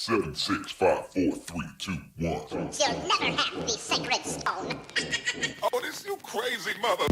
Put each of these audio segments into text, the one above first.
7, 6, 5, 4, 3, 2, 1. You'll never have the sacred stone. Oh, this you crazy mother.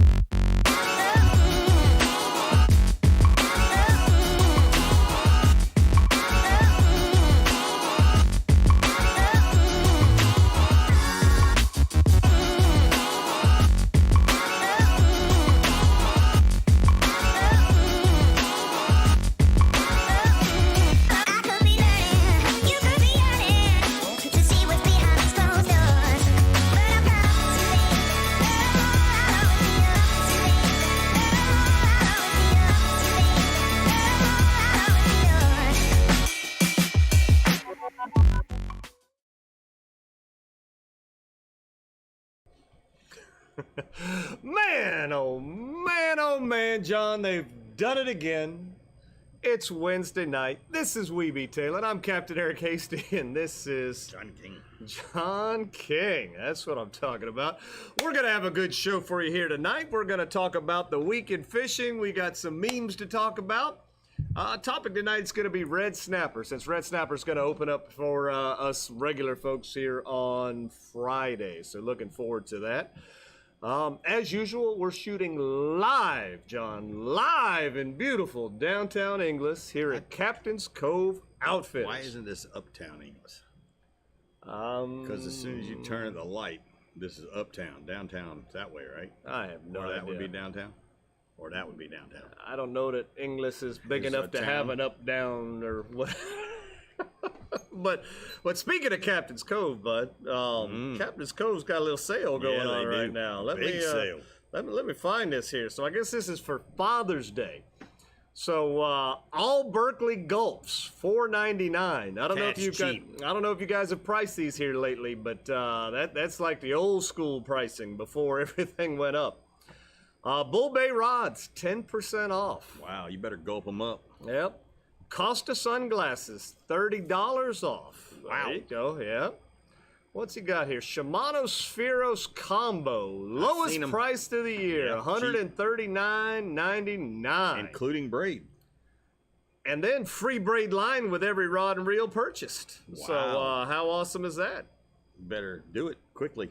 Oh man, John, they've done it again. It's Wednesday night. This is We Be Tailin. I'm Captain Eric Hasty, and this is John King. John King. That's what I'm talking about. We're going to have a good show for you here tonight. We're going to talk about the week in fishing. We got some memes to talk about. Topic tonight is going to be red snapper, since red snapper is going to open up for us regular folks here on Friday. So looking forward to that. As usual, we're shooting live, John, live in beautiful downtown Inglis here at Captain's Cove Outfitters. Why isn't this uptown Inglis? Because as soon as you turn the light, this is uptown. Downtown that way, right? I have no idea. Or that would be downtown? Or that would be downtown? I don't know that Inglis is big enough to have an up-down or what. But speaking of Captain's Cove, bud, Captain's Cove's got a little sale going on right now. Big sale. Let me find this here. So I guess this is for Father's Day. So all Berkeley Gulps, $4.99. I don't know if you guys have priced these here lately, but that's like the old school pricing before everything went up. Bull Bay rods, 10% off. Wow, you better gulp them up. Yep. Costa sunglasses, $30 off. Wow. There you go, yeah. What's he got here? Shimano Spheros Combo, lowest price of the year, yep, $139.99. Including braid. And then free braid line with every rod and reel purchased. Wow. So how awesome is that? Better do it quickly.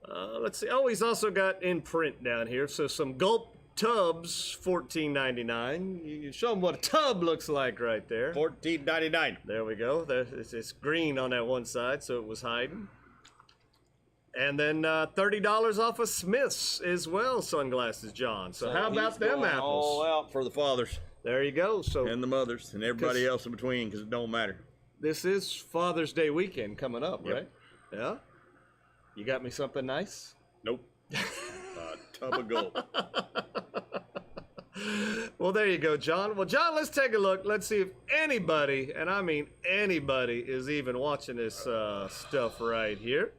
Let's see. Oh, he's also got in print down here. So some Gulp tubs, $14.99. You show them what a tub looks like right there. $14.99. There we go. It's green on that one side, so it was hiding. And then $30 off of Smith's as well, sunglasses, John. So how about them apples? All out for the fathers. There you go. So and the mothers and everybody else in between, because it don't matter. This is Father's Day weekend coming up, yep, right? Yeah. You got me something nice? Nope. Tub of gold. Well, there you go, John. Well, John, let's take a look. Let's see if anybody, and I mean anybody, is even watching this stuff right here.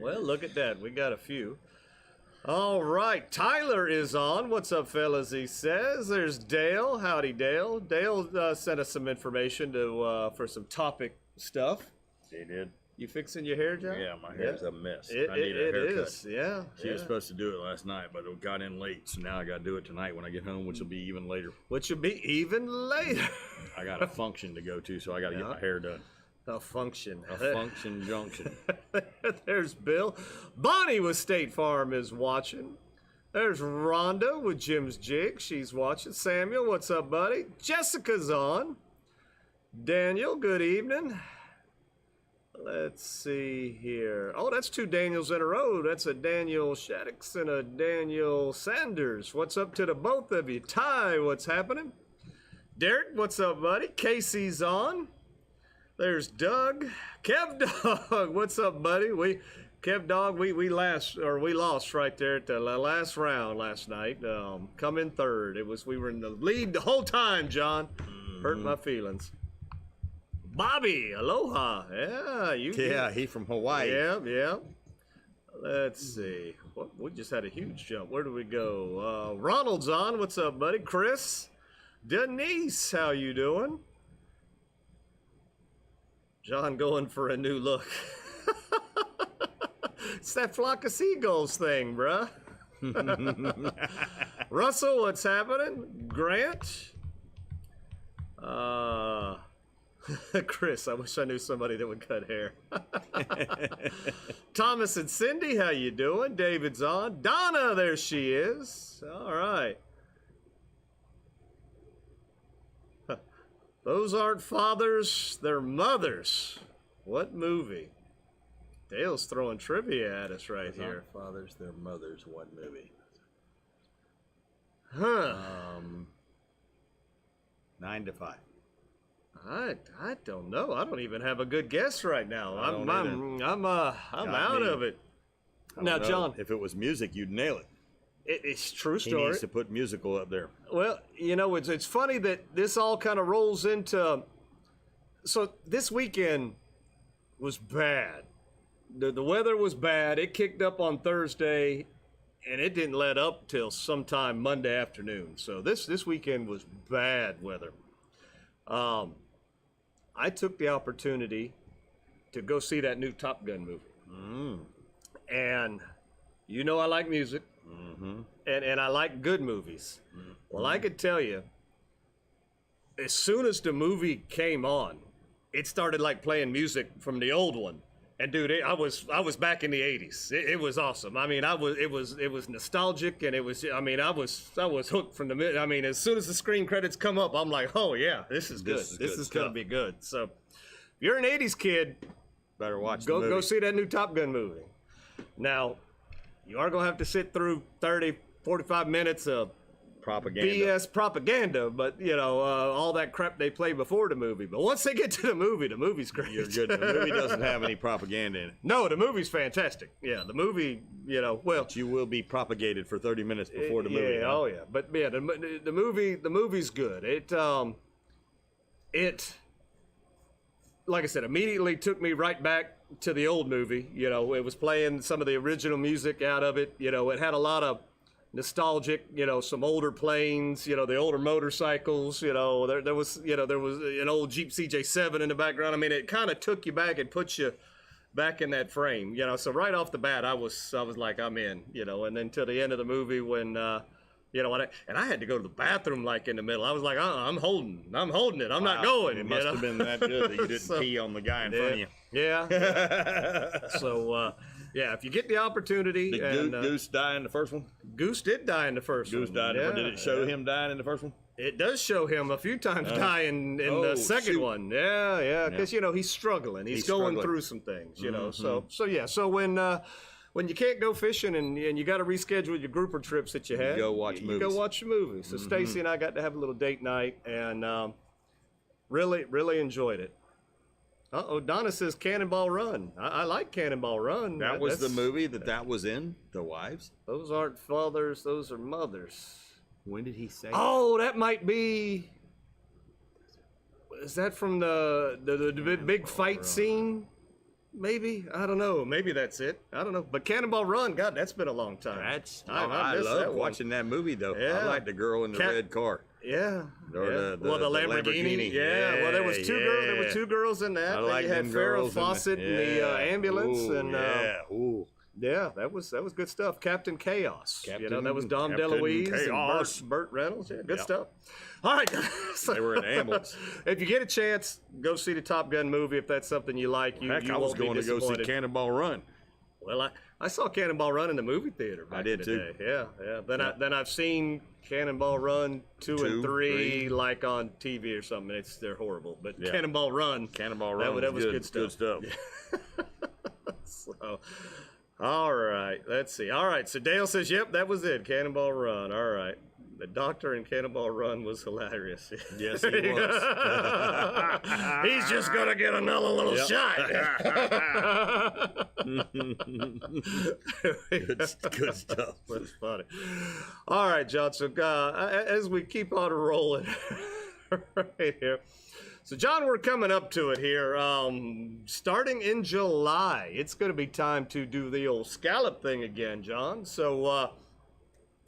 Well, look at that. We got a few. All right. Tyler is on. What's up, fellas, he says. There's Dale. Howdy, Dale. Dale sent us some information for some topic stuff. He did. You fixing your hair, John? Yeah, my hair's a mess. I need a haircut. It is, yeah. She was supposed to do it last night, but it got in late, so now I got to do it tonight when I get home, which will be even later. Which will be even later. I got a function to go to, so I got to get my hair done. A function. A function junction. There's Bill. Bonnie with State Farm is watching. There's Rhonda with Jim's Jigs. She's watching. Samuel, what's up, buddy? Jessica's on. Daniel, good evening. Let's see here. Oh, that's two Daniels in a row. That's a Daniel Shaddix and a Daniel Sanders. What's up to the both of you? Ty, what's happening? Derek, what's up, buddy? Casey's on. There's Doug. Kev Dog, what's up, buddy? Kev Dog, we lost right there at the last round last night. Come in third. We were in the lead the whole time, John. Hurt my feelings. Bobby, aloha. Yeah, he from Hawaii. Yeah. Let's see. We just had a huge jump. Where do we go? Ronald's on. What's up, buddy? Chris. Denise, how you doing? John going for a new look. It's that flock of seagulls thing, bruh. Russell, what's happening? Grant. Chris, I wish I knew somebody that would cut hair. Thomas and Cindy, how you doing? David's on. Donna, there she is. All right. Those aren't fathers, they're mothers. What movie? Dale's throwing trivia at us right here. Fathers, their mothers. What movie? Huh. 9 to 5. I don't know. I don't even have a good guess right now. I'm out me. of it. I Now, don't know. John, if it was music, you'd nail it. it's true He story. needs to put musical up there. Well, you know, it's funny that this all kind of rolls into. So this weekend was bad. The weather was bad. It kicked up on Thursday, and it didn't let up till sometime Monday afternoon. So this weekend was bad weather. I took the opportunity to go see that new Top Gun movie. And you know I like music, and I like good movies. Well, I could tell you, as soon as the movie came on, it started like playing music from the old one. And dude, I was back in the '80s. It was awesome. I mean, it was nostalgic, and it was. I mean, I was hooked from the minute. I mean, as soon as the screen credits come up, I'm like, oh yeah, this is good. This is gonna be good. So, if you're an '80s kid, Better watch the go movie. go see that new Top Gun movie. Now, you are gonna have to sit through 30, 45 minutes of Propaganda. BS propaganda, but you know all that crap they play before the movie. But once they get to the movie's great. You're good. The movie doesn't have any propaganda in it. No, the movie's fantastic. Yeah, the movie, you know, well, But you will be propagated for 30 minutes before the movie. Yeah, huh? oh yeah, but yeah, the movie's good. It like I said, immediately took me right back to the old movie. You know, it was playing some of the original music out of it. You know, it had a lot of nostalgic, you know, some older planes, you know, the older motorcycles, you know, there was an old Jeep CJ7 in the background. I mean, it kind of took you back and put you back in that frame, you know. So right off the bat, I was like, I'm in, you know. And then till the end of the movie when, you know, and I had to go to the bathroom like in the middle. I was like, I'm holding it. I'm not going. It must have been that good that you didn't pee on the guy in front of you. Yeah. So, yeah, if you get the opportunity. Did Goose die in the first one? Goose did die in the first one. Goose died in the first. Did it show him dying in the first one? It does show him a few times dying in the second one. Yeah, because you know he's struggling. He's going struggling. through some things, you know. So yeah. So when you can't go fishing and you got to reschedule your grouper trips that you had, go watch you movies. go watch your movie. So Stacy and I got to have a little date night and really enjoyed it. Donna says Cannonball Run. I like Cannonball Run. That was the movie that was in? The Wives? Those aren't fathers, those are mothers. When did he say Oh, that might be. Is that from the big fight scene? Maybe, I don't know. Maybe that's it. I don't know. But Cannonball Run, God, that's been a long time. I missed love that one. watching that movie though. Yeah. I like the girl in the red car. Yeah. Or yeah. the well, the Lamborghini. Yeah. Well, there was two girls. There were two girls in that. I Then like you had them Farrah girls in Fawcett in the ambulance, Ooh, and yeah, that was good stuff. Captain Chaos. That was Dom Captain DeLuise Chaos. and Burt Reynolds. Yeah, good stuff. All right, so, They were in ambulance. If you get a chance, go see the Top Gun movie if that's something you like. Heck, You I was won't be going to go see disappointed. Cannonball Run. Well, I saw Cannonball Run in the movie theater back I did in the too. day. Yeah. Then I've seen Cannonball Run 2 and 3 like on TV or something. They're horrible. But Yeah. Cannonball Run. That was good stuff. Good stuff. So, all right. Let's see. All right. So Dale says, "Yep, that was it. Cannonball Run." All right. The doctor in Cannonball Run was hilarious. Yes, he was. He's just gonna get another little shot. Good stuff. That's funny. All right, John. So as we keep on rolling right here. So, John, we're coming up to it here. Starting in July, it's going to be time to do the old scallop thing again, John. So,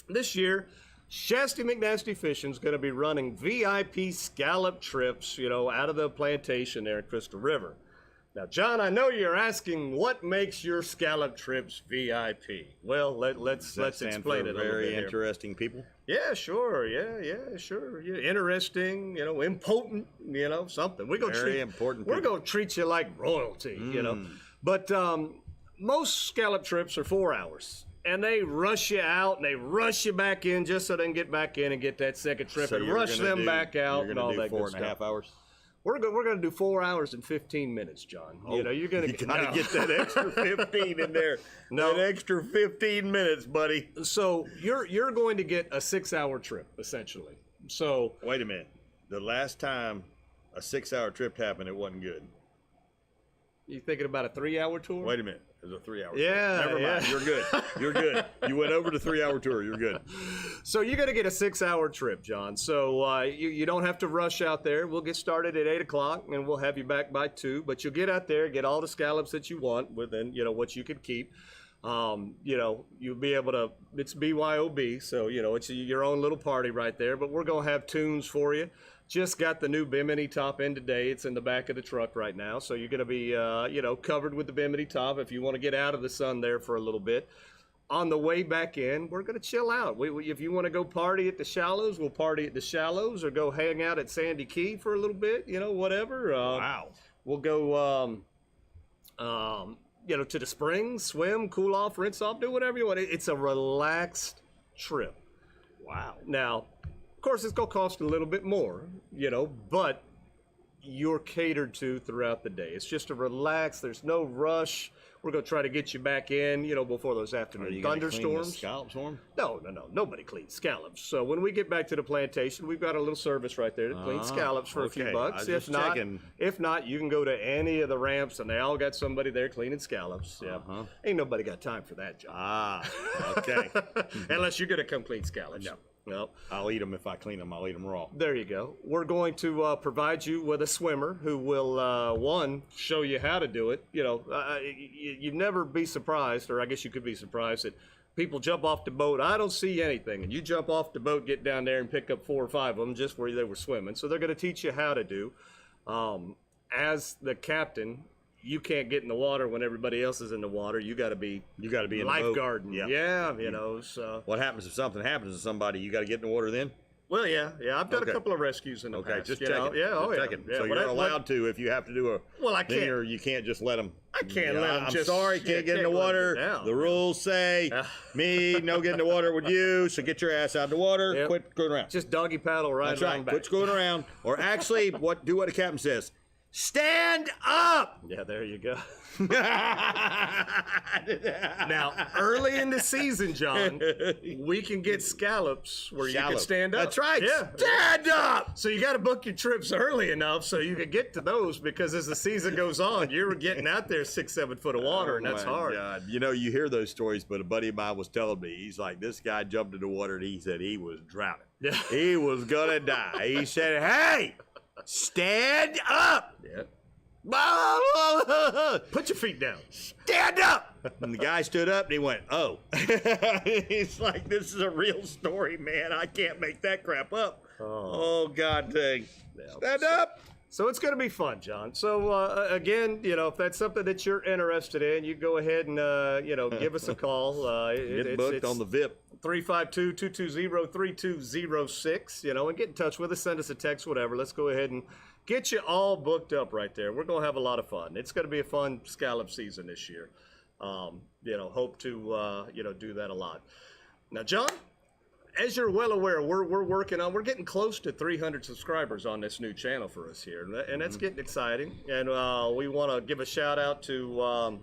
this year, Shasty McNasty Fishing is going to be running VIP scallop trips, out of the plantation there at Crystal River. Now, John, I know you're asking what makes your scallop trips VIP. Well, let's explain it a little very bit here. interesting people. Yeah, sure. Yeah, sure. Yeah, interesting. Important. Something. We're gonna Very important We're people. gonna treat you like royalty. But most scallop trips are 4 hours. And they rush you out and they rush you back in just so they can get back in and get that second trip and rush them back out and all that good stuff. 4.5 hours. We're going to do 4 hours and 15 minutes, John. You're going to get that extra 15 in there. That extra 15 minutes, buddy. So you're going to get a 6-hour trip essentially. So wait a minute. The last time a 6-hour trip happened, it wasn't good. You thinking about a 3-hour tour? Wait a minute. It was a 3-hour Yeah. tour. Never mind. Yeah. You're good. You're good. You went over the 3-hour tour. You're good. So you're going to get a 6-hour trip, John. So you don't have to rush out there. We'll get started at 8 o'clock and we'll have you back by 2. But you'll get out there, get all the scallops that you want within, what you could keep. You'll be able to, it's BYOB. So, it's your own little party right there. But we're going to have tunes for you. Just got the new Bimini top in today. It's in the back of the truck right now. So you're going to be, covered with the Bimini top if you want to get out of the sun there for a little bit. On the way back in, we're going to chill out. If you want to go party at the Shallows, we'll party at the Shallows or go hang out at Sandy Key for a little bit, whatever. Wow. We'll go, to the springs, swim, cool off, rinse off, do whatever you want. It's a relaxed trip. Wow. Now, of course, it's going to cost a little bit more, but you're catered to throughout the day. It's just a relax. There's no rush. We're going to try to get you back in, before those afternoon thunderstorms. Scallops for 'em? No. Nobody cleans scallops. So when we get back to the plantation, we've got a little service right there to clean scallops for a few bucks. If not, you can go to any of the ramps, and they all got somebody there cleaning scallops. Yeah, ain't nobody got time for that, John. Okay. Unless you're going to come clean scallops. No. I'll eat them if I clean them. I'll eat them raw. There you go. We're going to provide you with a swimmer who will, show you how to do it. You'd never be surprised, or I guess you could be surprised that people jump off the boat. I don't see anything. And you jump off the boat, get down there and pick up 4 or 5 of them just where they were swimming. So they're going to teach you how to do. As the captain, you can't get in the water when everybody else is in the water. You got to be in the boat. lifeguarding. Yeah. So. What happens if something happens to somebody? You got to get in the water then? Well, yeah. I've done a couple of rescues in the past. Just checking. Checking. So you're allowed to if you have to do a I can't. or you can't just let them. I can't let them I'm just. sorry, can't get in the water. The rules say no get in the water with you. So get your ass out of the water. Yep. Quit screwing around. Just doggy paddle right That's on right. back. Quit screwing around. Or actually, do what the captain says. Stand up. Yeah, there you go. Now, early in the season, John, we can get scallops where you can stand up. That's right. Yeah. Stand up. So you got to book your trips early enough so you can get to those, because as the season goes on, you're getting out there 6-7 foot of water, and that's hard. God. You hear those stories, but a buddy of mine was telling me, he's like, this guy jumped in the water and he said he was drowning. Yeah. He was gonna die. He said, hey, stand up. Yeah. Put your feet down. Stand up. And the guy stood up and he went, oh. He's like, this is a real story, man. I can't make that crap up. Oh God dang. Yeah. Stand up. So it's going to be fun, John. So, again, if that's something that you're interested in, you go ahead and, give us a call. Get booked on the VIP. 352-220-3206, and get in touch with us. Send us a text, whatever. Let's go ahead and get you all booked up right there. We're going to have a lot of fun. It's going to be a fun scallop season this year. Hope to, do that a lot. Now, John, as you're well aware, we're getting close to 300 subscribers on this new channel for us here, and that's getting exciting. And we want to give a shout out to,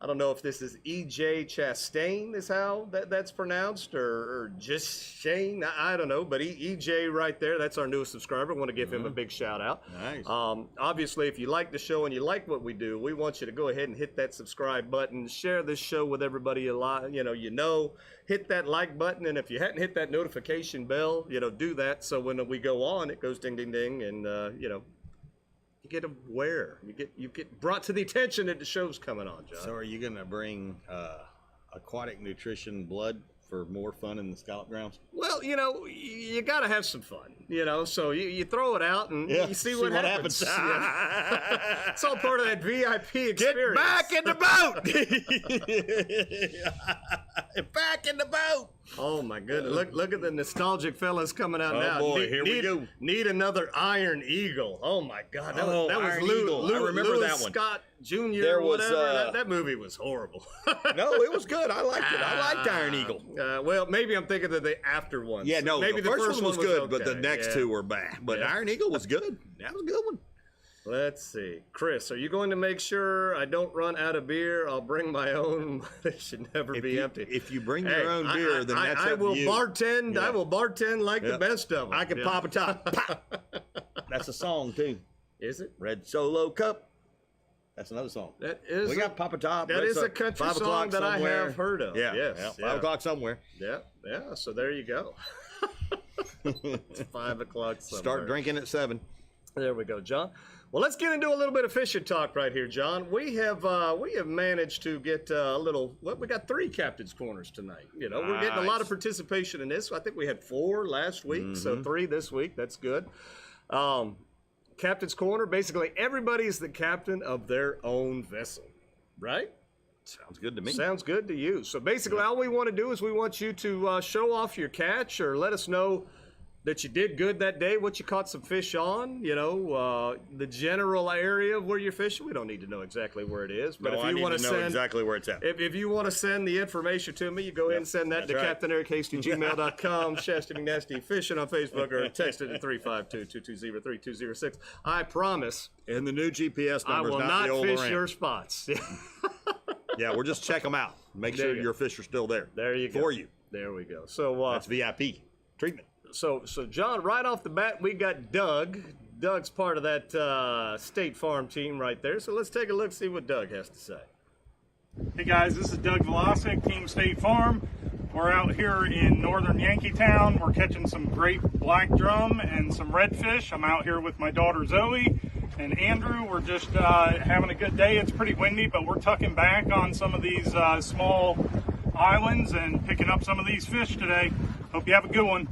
I don't know if this is E.J. Chastain is how that's pronounced, or just Shane, I don't know, but E.J. right there, that's our newest subscriber. I want to give him a big shout out. Nice. Obviously, if you like the show and you like what we do, we want you to go ahead and hit that subscribe button, share this show with everybody hit that like button, and if you hadn't hit that notification bell, do that, so when we go on, it goes ding, ding, ding, and, you get aware. You get brought to the attention that the show's coming on, John. So are you going to bring aquatic nutrition blood for more fun in the scallop grounds? Well, you know, you got to have some fun, you know, so you throw it out and you see what happens. Yeah. It's all part of that VIP experience. Get back in the boat! Back in the boat! Oh my goodness! Look at the nostalgic fellas coming out now. Oh boy, here we go. Need another Iron Eagle. Oh my God, that was Iron Eagle. I remember Lewis that one. Scott Jr. There or was, whatever. That movie was horrible. No, it was good. I liked it. I liked Iron Eagle. Well, maybe I'm thinking of the after ones. Yeah, no, maybe the first one was good, but the okay. next two were bad. But Iron Eagle was good. That was a good one. Let's see. Chris, are you going to make sure I don't run out of beer? I'll bring my own. It should never be empty. If you bring your own beer, then that's I up will to you. bartend. I will bartend like the best of them. I can pop a top. Pop. That's a song, too. Is it? Red Solo Cup. That's another song. That is. We got Pop a Top. That is a country song that I have heard of. Yeah. Yes. Yeah. 5 o'clock somewhere. Yeah. Yeah. So there you go. It's 5 o'clock somewhere. Start drinking at 7. There we go, John. Well, let's get into a little bit of fishing talk right here, John. We have managed to get a little. Well, we got 3 captain's corners tonight. You know, we're getting a lot of participation in this. I think we had 4 last week, so 3 this week. That's good. Captain's corner. Basically, everybody's the captain of their own vessel, right? Sounds good to me. Sounds good to you. So basically, all we want to do is we want you to show off your catch or let us know that you did good that day, what you caught some fish on, you know, the general area of where you're fishing. We don't need to know exactly where it is, but if you want to know send exactly where it's at. If you want to send the information to me, you go ahead and send that to CaptainEricHasty@gmail.com, Shasta McNasty Fishing on Facebook, or text it at 352-220-3206. I promise. And the new GPS I number will is not the old fish Lorraine. your spots. Yeah, we'll just check them out. Make sure your fish are still there. There you go. For you. There we go. So that's VIP treatment. So John, right off the bat, we got Doug. Doug's part of that State Farm team right there. So let's take a look, see what Doug has to say. Hey guys, this is Doug Wlasiuk, Team State Farm. We're out here in northern Yankeetown. We're catching some great black drum and some redfish. I'm out here with my daughter Zoe and Andrew. We're just having a good day. It's pretty windy, but we're tucking back on some of these small islands and picking up some of these fish today. Hope you have a good one.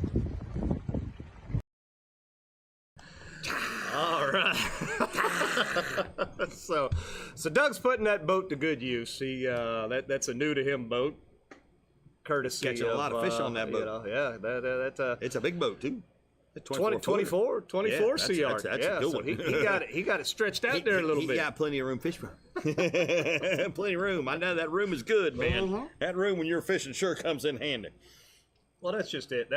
All right. so Doug's putting that boat to good use. He that's a new to him boat. Courtesy Catching a lot of fish on that boat. You know, yeah, that's it's a big boat too. 24 CR. Yeah, that's a good so one. he got it stretched out there a little bit. He got plenty of room fish for. Plenty of room. I know that room is good, man. That room when you're fishing sure comes in handy. Well, that's just it.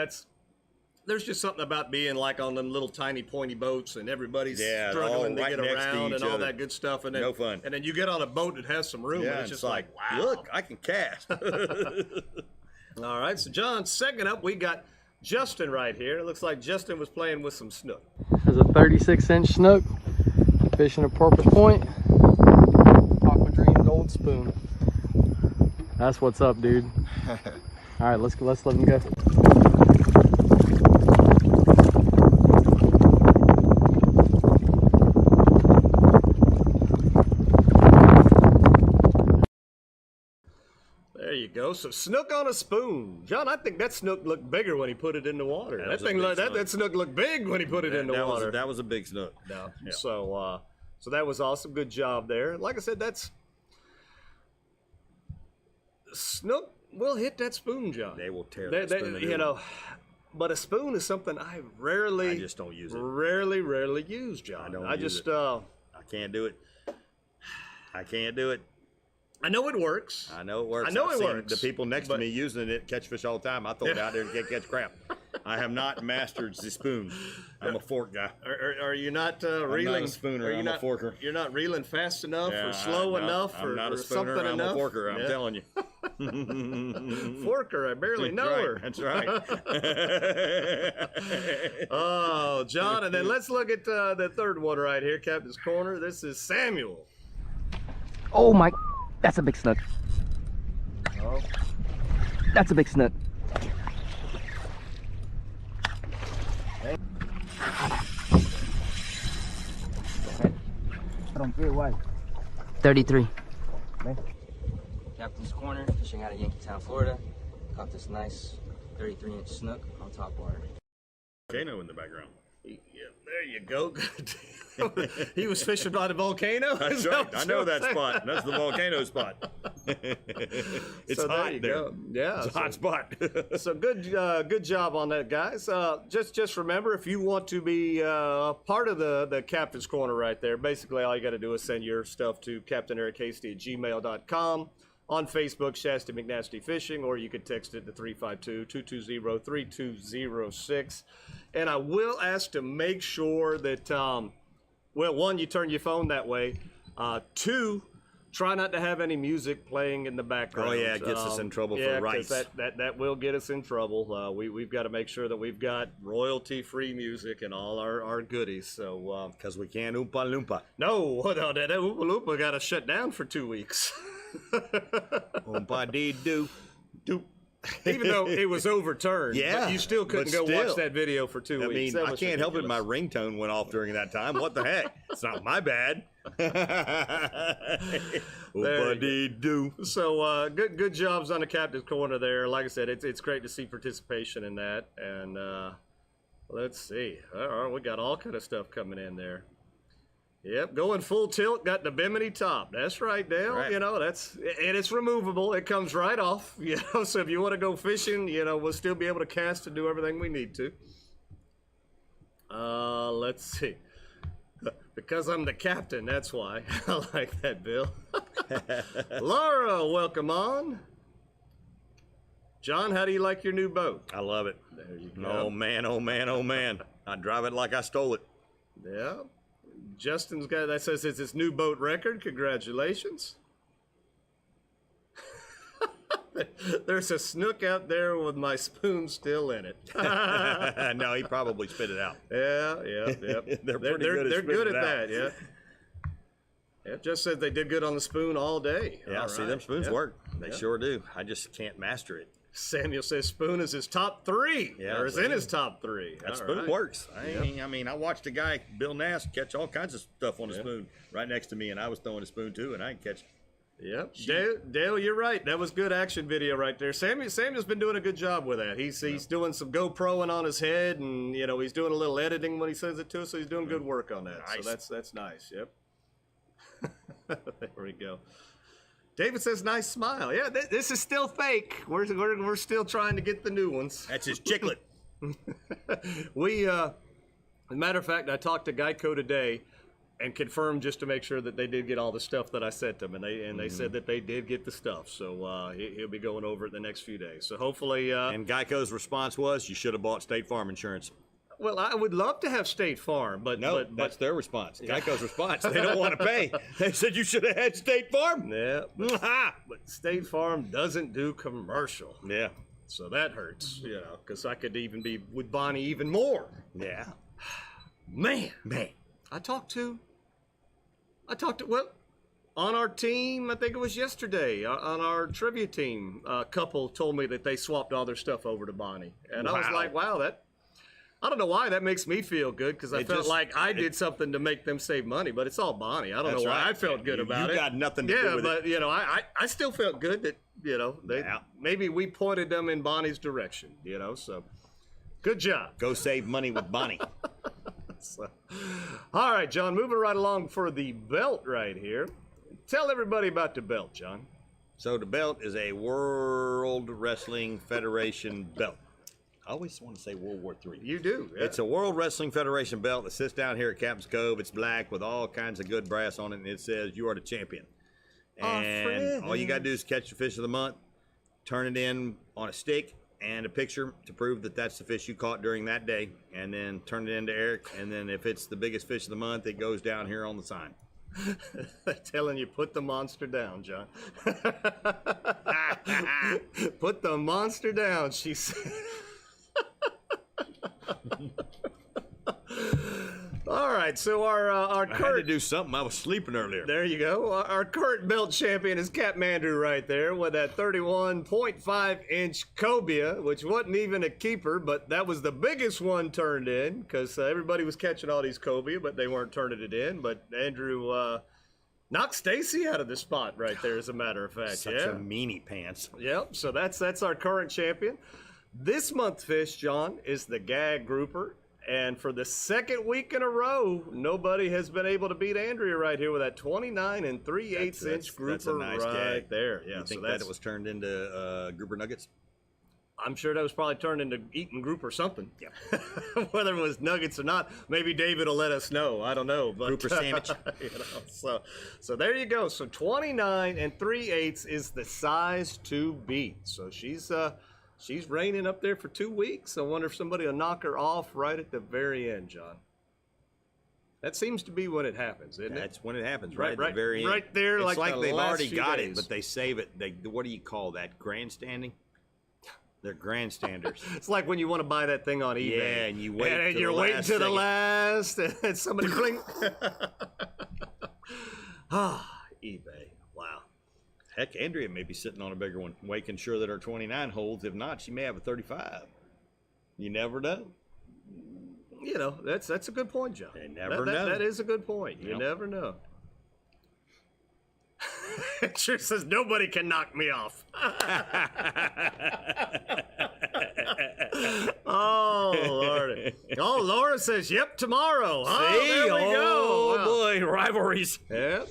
There's just something about being like on them little tiny pointy boats and everybody's struggling to right get next to around each and all other. that good stuff. And then, No fun. And then you get on a boat that has some room and it's just like, wow. Look, I can cast. All right, so John, second up, we got Justin right here. It looks like Justin was playing with some snook. There's a 36-inch snook, fishing a Porpoise Point, Aqua Dream Gold Spoon. That's what's up, dude. All right, let's let him go. There you go. So snook on a spoon. John, I think that snook looked bigger when he put it in the water. That snook looked big when he put it in the water. That was a big snook. Yeah. So that was awesome. Good job there. Like I said, snook will hit that spoon, John. They will tear that spoon. You know, but a spoon is something I just don't use it. Rarely use, John. I can't do it. I can't do it. I know it works. I know it works. I know I've it seen works. The people next to me using it catch fish all the time. I throw it out there and can't catch crap. I have not mastered the spoon. I'm a fork guy. Are you not reeling? I'm not a spooner. I'm a forker. You're not reeling fast enough or slow enough I'm not or a spooner. something I'm enough? a forker. I'm telling you. Forker. I barely know her. That's right. Oh, John, and then let's look at the third one right here, Captain's Corner. This is Samuel. Oh my, that's a big snook. Oh. That's a big snook. I don't get why. 33. Okay. Captain's Corner, fishing out of Yankeetown, Florida. Caught this nice 33-inch snook on top water. Volcano in the background. Yeah, there you go. He was fishing by the volcano. That's right. I know that spot. That's the volcano spot. It's So hot there. Go. Yeah, It's a hot spot. So good job on that, guys. Just remember, if you want to be part of the Captain's Corner right there, basically all you got to do is send your stuff to captainerichasty@gmail.com. On Facebook, Shasta McNasty Fishing, or you could text it to 352-220-3206. And I will ask to make sure that, well, one, you turn your phone that way. Two, try not to have any music playing in the background. Oh, yeah, it gets us in trouble for rights. That will get us in trouble. We've got to make sure that we've got royalty-free music and all our goodies. So Because we can't Oompa Loompa. no, that Oompa Loompa got to shut down for 2 weeks. Oompa dee doo. Even though it was overturned, Yeah, but you still couldn't but go watch still. that video for 2 I weeks. mean, That I was can't help it. My ridiculous. ringtone went off during that time. What the heck? It's not my bad. Oompa dee doo. So good jobs on the Captain's Corner there. Like I said, it's great to see participation in that. And let's see. All right, we got all kind of stuff coming in there. Yep, going full tilt, got the Bimini top. That's right, Dale. Right. You know, and it's removable. It comes right off. You know, so if you want to go fishing, you know, we'll still be able to cast and do everything we need to. Let's see. Because I'm the captain, that's why. I like that, Bill. Laura, welcome on. John, how do you like your new boat? I love it. There you go. Oh, man, oh, man, oh, man. I drive it like I stole it. Yeah. Justin's got that says it's his new boat record. Congratulations. There's a snook out there with my spoon still in it. No, he probably spit it out. Yeah. They're pretty good at They're spitting good it at out. that, yeah. Yeah, just said they did good on the spoon all day. Yeah, All see, right. them spoons Yeah. work. They sure do. I just can't master it. Samuel says spoon is his top three. Yeah, or is in his top three. That All spoon right. works. I mean, I watched a guy, Bill Nass, catch all kinds of stuff on a spoon right next to me, and I was throwing a spoon too, and I can catch. Yep. Dale, you're right. That was good action video right there. Samuel's been doing a good job with that. He's doing some GoProing on his head, and you know he's doing a little editing when he sends it to us. So he's doing good work on that. Nice. So that's nice. Yep. There we go. David says, "Nice smile." Yeah, this is still fake. We're still trying to get the new ones. That's his chiclet. We, as a matter of fact, I talked to Geico today and confirmed just to make sure that they did get all the stuff that I sent them, and they said that they did get the stuff. So he'll be going over it the next few days. So hopefully. And Geico's response was, "You should have bought State Farm insurance." Well, I would love to have State Farm, but No, that's their response. Geico's response. They don't want to pay. They said you should have had State Farm. yeah, but State Farm doesn't do commercial, Yeah. so that hurts. You know, because I could even be with Bonnie even more. Yeah. Man, I talked to well, on our team, I think it was yesterday, on our trivia team, a couple told me that they swapped all their stuff over to Bonnie. And I was Wow. like, wow, I don't know why that makes me feel good, because I It felt just- like I did something to make them save money, but it's all Bonnie. I don't That's know why right. I felt good about it. You got nothing to do with it. but, you know, I still felt good that, you know, maybe we pointed them in Bonnie's direction, you know, so good job. Go save money with Bonnie. So, all right, John, moving right along for the belt right here. Tell everybody about the belt, John. So the belt is a World Wrestling Federation belt. I always want to say World War III. You do. Yeah. It's a World Wrestling Federation belt that sits down here at Captain's Cove. It's black with all kinds of good brass on it, and it says you are the champion. And all you got to do is catch the fish of the month, turn it in on a stick and a picture to prove that that's the fish you caught during that day, and then turn it in to Eric. And then if it's the biggest fish of the month, it goes down here on the sign. Telling you, put the monster down, John. Put the monster down, she said. All right, so our I had to current do something. I was sleeping earlier. there you go. Our current belt champion is Kathmandu right there with that 31.5-inch cobia, which wasn't even a keeper, but that was the biggest one turned in because everybody was catching all these cobia, but they weren't turning it in. But Andrew Knocked Stacy out of the spot right there, as a matter of fact. Such a meanie pants. Yep, so that's our current champion. This month's fish, John, is the gag grouper. And for the second week in a row, nobody has been able to beat Andrea right here with that 29 and 3/8 inch grouper that's a nice right gag. there. Yeah, You think that it was turned into grouper nuggets? I'm sure that was probably turned into eating grouper something. Yeah. Whether it was nuggets or not, maybe David will let us know. I don't know. But, Grouper sandwich. You know, so there you go. So 29 and 3/8 is the size to beat. So she's reigning up there for 2 weeks. I wonder if somebody will knock her off right at the very end, John. That seems to be when it happens, isn't it? That's when it happens, right at Right- the very end. right there, It's like like the they've last already few got days. it, but they save it. What do you call that? Grandstanding? They're grandstanders. It's like when you want to buy that thing on eBay. Yeah, and you wait and till you're the waiting last to the second. last, and somebody blink. eBay. Wow. Heck, Andrea may be sitting on a bigger one, making sure that her 29 holds. If not, she may have a 35. You never know. You know, that's a good point, John. You never know. That is a good point. You Yep. never know. It sure says nobody can knock me off. Oh, Lordy. Oh, Laura says, yep, tomorrow. Oh, there we go. Wow. boy, rivalries. Yeah.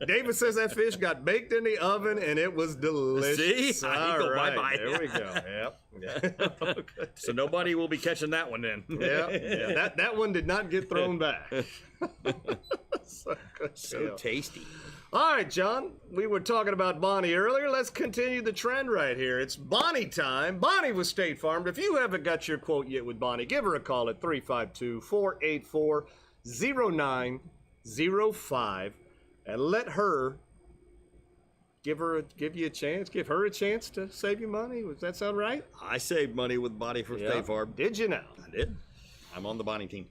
David says that fish got baked in the oven and it was delicious. See? All Go right. bye-bye. There we go. Yep. So nobody will be catching that one then. Yeah. That one did not get thrown back. So good So deal. tasty. All right, John, we were talking about Bonnie earlier. Let's continue the trend right here. It's Bonnie time. Bonnie with State Farm. If you haven't got your quote yet with Bonnie, give her a call at 352-484-0905 and let her give you a chance. Give her a chance to save you money. Does that sound right? I saved money with Bonnie from State Farm. Did you now? I did. I'm on the Bonnie team.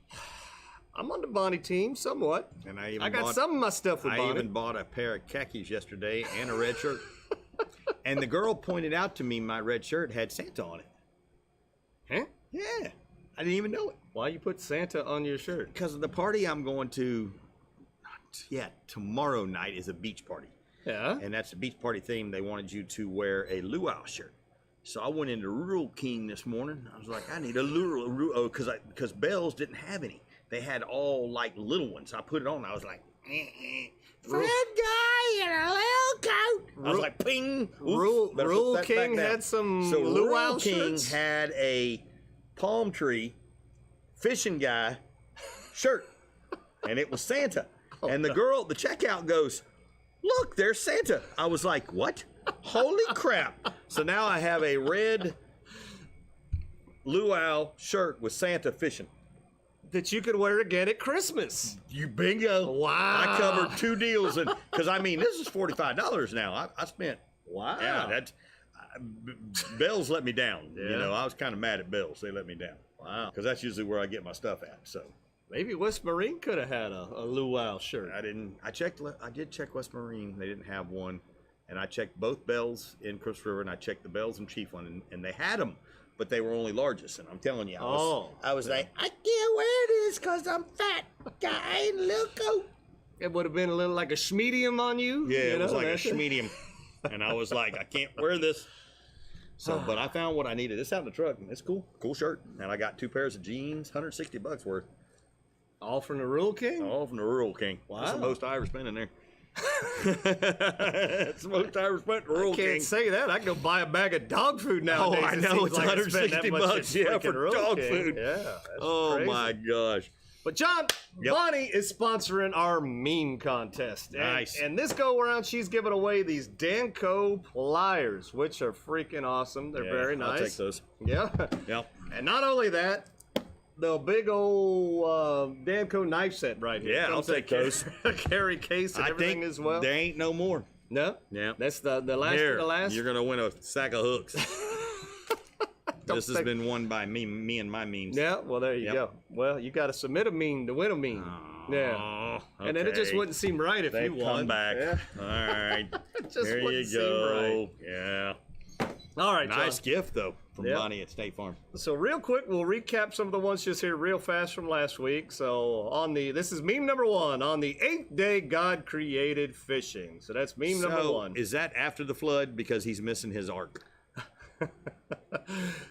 I'm on the Bonnie team somewhat. And I got some of my stuff with Bonnie. I even bought a pair of khakis yesterday and a red shirt. And the girl pointed out to me my red shirt had Santa on it. Huh? Yeah. I didn't even know it. Why you put Santa on your shirt? Because of the party I'm going to, tomorrow night is a beach party. Yeah. And that's a beach party theme. They wanted you to wear a luau shirt. So I went into Rural King this morning. I was like, I need a luau, because Bell's didn't have any. They had all like little ones. I put it on. I was like, Fred guy in a little coat. I was like, ping. Rural King had some luau Rural King shirts? had a palm tree fishing guy shirt, and it was Santa. And the girl at the checkout goes, look, there's Santa. I was like, what? Holy crap. So now I have a red luau shirt with Santa fishing. That you could wear again at Christmas. You bingo. Wow. I covered 2 deals. And because, I mean, this is $45 now. I spent. Wow. Yeah, that's. Bell's let me down. Yeah. You know, I was kind of mad at Bell's. They let me down. Wow. Because that's usually where I get my stuff at. So Maybe West Marine could have had a luau shirt. I didn't. I did check West Marine. They didn't have one. And I checked both Bell's in Crystal River, and I checked the Bell's in Chief one, and they had them. But they were only largest, and I'm telling you, I was like, I can't wear this because I'm fat guy in a little coat. It would have been a little like a schmedium on you. Yeah, you it was know, like a that's it. schmedium, and I was like, I can't wear this. So, but I found what I needed. It's out in the truck. And it's cool shirt, and I got 2 pairs of jeans, $160 worth, All from the Rural King? all from the Rural King. That's the Wow. most I ever spent in there. That's the most I ever spent in the Rural I can't King. say that. I can go buy a bag of dog food nowadays. I It know, seems it's like I spend that much $160, at yeah, freaking for Rural dog King. food. Yeah. That's Oh crazy. my gosh. But John, Yep. Bonnie is sponsoring our meme contest. And, Nice. And this go around, she's giving away these Danco pliers, which are freaking awesome. They're Yeah, very nice. I'll take those. Yeah. Yep. And not only that, the big old Danco knife set right here. Yeah, I'll Comes in take those. Carry case and I everything think as well. there ain't no more. No? Yeah. That's the last Here, of the last? you're gonna win a sack of hooks. Don't This has think- been won by me and my memes. Yeah, well, there you Yep. go. Well, you got to submit a meme to win a meme. Yeah. Oh, And then it just okay. wouldn't seem right if They you won. come back. Yeah. All right. It just There you wouldn't seem go. right. Yeah. All right, Nice John. gift, though, from Yep. Bonnie at State Farm. So real quick, we'll recap some of the ones just here real fast from last week. So this is meme number 1 on the 8th day God created fishing. So that's meme number 1. Is that after the flood because he's missing his ark?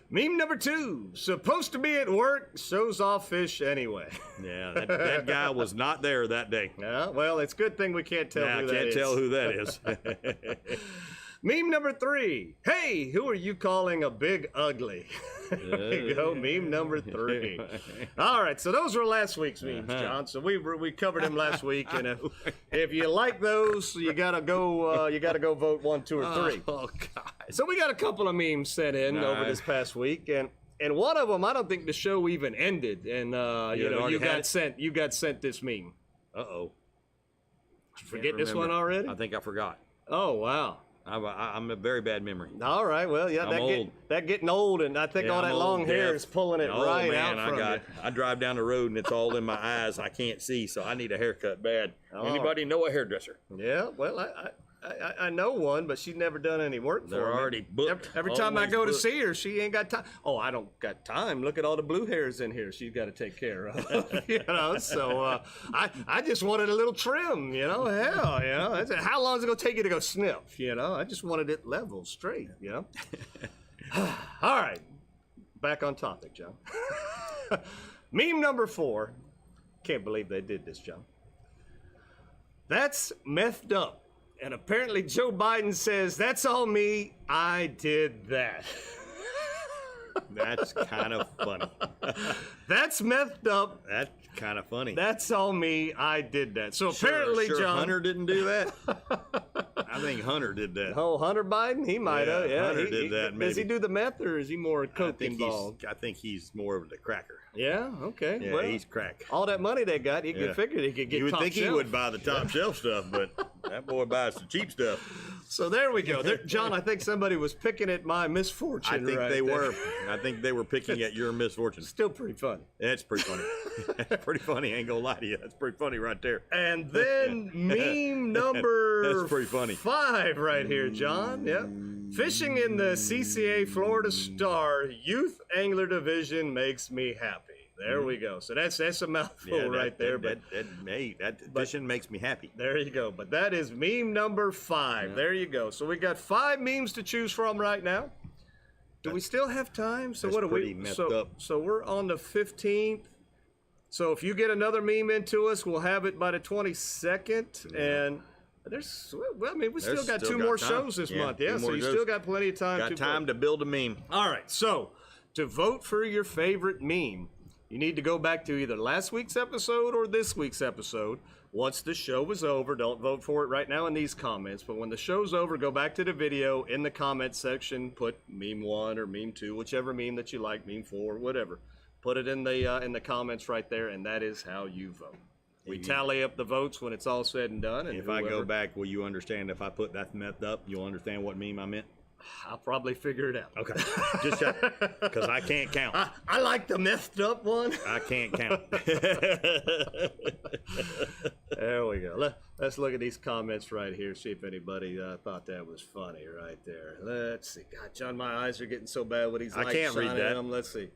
Meme number 2, supposed to be at work, shows off fish anyway. Yeah, that guy was not there that day. Yeah, well, it's a good thing we can't tell Yeah, who I that can't is. tell who that is. Meme number 3, hey, who are you calling a big ugly? There you go, meme number 3. All right, so those were last week's memes, John. So we covered them last week, and if you like those, you gotta go vote 1, 2, or 3. Oh God! So we got a couple of memes sent in over this past week, and one of them I don't think the show even ended, and you got sent this meme. Uh-oh. Forget this one already? I think I forgot. Oh wow. I'm a very bad memory. All right, well, yeah, that getting old, and I think all that long hair is pulling it right out from you. I drive down the road and it's all in my eyes. I can't see, so I need a haircut bad. Anybody know a hairdresser? Yeah, well, I know one, but she's never done any work for me. They're already booked. Every time I go to see her, she ain't got time. Oh, I don't got time. Look at all the blue hairs in here she's got to take care of. So I just wanted a little trim, hell, That's how long is it going to take you to go snip, I just wanted it level, straight, All right, back on topic, John. Meme number 4. Can't believe they did this, John. That's methed up. And apparently Joe Biden says, that's all me, I did that. That's kind of funny. That's methed up. That's kind of funny. That's all me, I did that. So apparently, sure John. Hunter didn't do that? I think Hunter did that. Oh, Hunter Biden? He might have. Yeah, Hunter did that, maybe. Does he do the meth, or is he more coke involved? I think he's more of the cracker. Yeah, okay. Yeah, well, he's crack. All that money they got, you could figure he could get You would top think shelf. he would buy the top shelf stuff, but that boy buys the cheap stuff. So there we go. John, I think somebody was picking at my misfortune. I think right they there. were. I think they were picking at your misfortune. Still pretty funny. That's pretty funny. That's pretty funny. I ain't gonna lie to you. That's pretty funny right there. And then meme number That's pretty funny. 5 right here, John. Yep. Fishing in the CCA Florida Star Youth Angler Division makes me happy. There we go. So that's a mouthful right there. That fishing makes me happy. There you go. But that is meme number 5. Yeah. There you go. So we got 5 memes to choose from right now. Do we still have time? So what are we? So we're on the 15th. So if you get another meme into us, we'll have it by the 22nd. Yeah. And we still got 2 more shows this month. Yeah, so you still got plenty of time. Got time to build a meme. All right. So to vote for your favorite meme, you need to go back to either last week's episode or this week's episode. Once the show is over, don't vote for it right now in these comments, but when the show's over, go back to the video in the comments section, put meme 1 or meme 2, whichever meme that you like, meme 4, whatever. Put it in the comments right there, and that is how you vote. We tally up the votes when it's all said and done. And if I go back, will you understand if I put that meth up, you'll understand what meme I meant? I'll probably figure it out. Okay. Just check, because I can't count. I like the methed up one. I can't count. There we go. Let's look at these comments right here, see if anybody thought that was funny right there. Let's see. God, John, my eyes are getting so bad with these lights. I can't read that. Them. Let's see.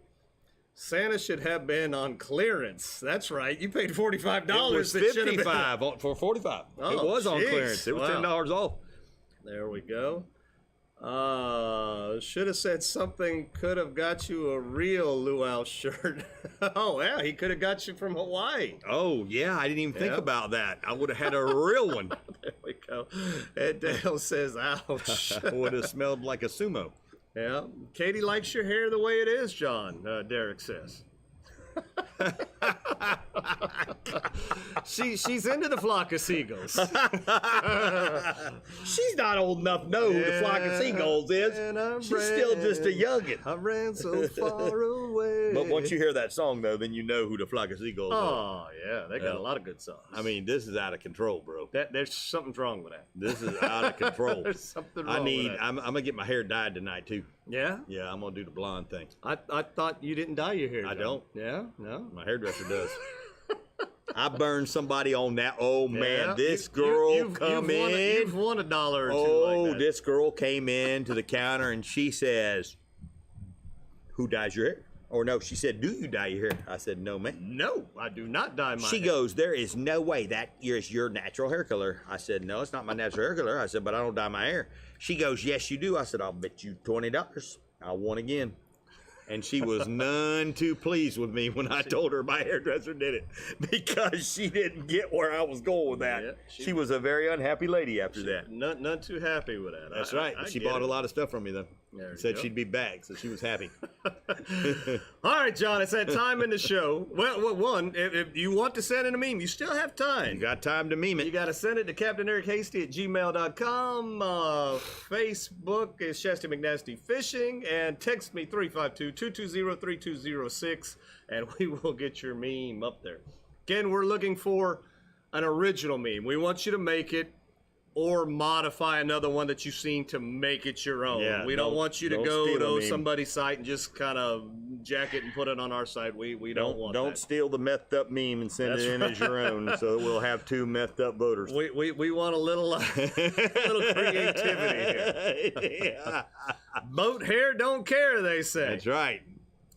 Santa should have been on clearance. That's right. You paid $45. It was $55 for $45. Oh, it was on clearance. It was $10 off. There we go. Should have said something could have got you a real luau shirt. Oh, yeah, he could have got you from Hawaii. Oh, yeah, I didn't even think about that. I would have had a real one. There we go. Ed Dale says, ouch. Would have smelled like a sumo. Yeah, Katie likes your hair the way it is, John, Derek says. She's into the flock of seagulls. She's not old enough to know who the flock of seagulls is. She's still just a youngin'. I ran so far away. But once you hear that song, though, then you know who the flock of seagulls are. Oh, yeah, they got a lot of good songs. I mean, this is out of control, bro. There's something wrong with that. This is out of control. There's something wrong with that. I'm going to get my hair dyed tonight, too. Yeah? Yeah, I'm going to do the blonde thing. I thought you didn't dye your hair, John. I don't. Yeah? No? My hairdresser does. I burned somebody on that. Oh Yeah. man, this girl You've won $1 or two like that. this girl came in to the counter and she says, "Who dyes your hair?" Or no, she said, "Do you dye your hair?" I said, "No, ma'am." No, I do not dye my She hair. goes, "There is no way that is your natural hair color." I said, "No, it's not my natural hair color." I said, "But I don't dye my hair." She goes, "Yes, you do." I said, "I'll bet you $20. I won again." And she was none too pleased with me when I told her my hairdresser did it because she didn't get where I was going with that. Yeah, she was a very unhappy lady after that. None too happy with that. That's right. She bought a lot of stuff from me, though. There you Said go. she'd be back, so she was happy. All right, John, it's that time in the show. Well, one, if you want to send in a meme, you still have time. You got time to meme it. You got to send it to CaptainEricHasty@gmail.com. Facebook is Shasta McNasty Fishing, and text me 352-220-3206, and we will get your meme up there. Again, we're looking for an original meme. We want you to make it or modify another one that you've seen to make it your own. Yeah, we don't want you to don't go steal a to meme. somebody's site and just kind of jack it and put it on our site. We don't want Don't that. steal the methed up meme and send That's it in as your own, so that we'll have two methed up voters. We want a little little creativity here. Yeah. Boat hair don't care, they say. That's right.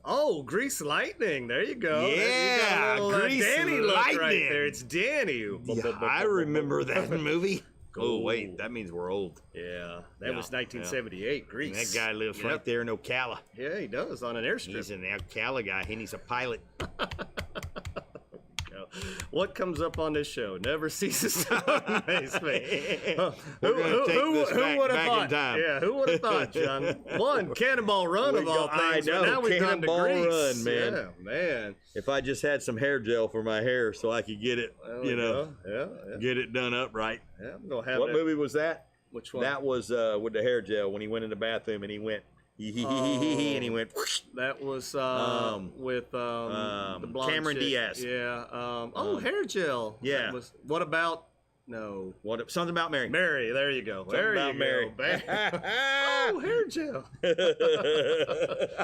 Oh, Grease Lightning. There you go. You got Yeah, a little, Grease Danny look right Lightning. there. It's Danny. Yeah, I remember that movie. Oh, wait, that means we're old. Yeah, that Yeah, was 1978. Grease. That guy lives right there in Ocala. Yeah, he does on an airstrip. He's an Ocala guy, and he's a pilot. What comes up on this show never ceases to amaze me. We're gonna take this back would have in thought? time. Yeah, who would have thought, John? One, Cannonball Run of all things. I know, but now we've gone to Cannonball Grease. Run, man. Yeah, man. If I just had some hair gel for my hair so I could get it, There we go. Yeah. get it done up right. Yeah, I'm gonna have What that. movie was that? Which one? That was with the hair gel when he went in the bathroom and he went, and he went, whoosh. That was with the blonde Cameron chick. Diaz. Yeah. Hair gel. Yeah. That was, what about? No. Something about Mary. Mary. There you go. Something There about you Mary. go. Oh, hair gel.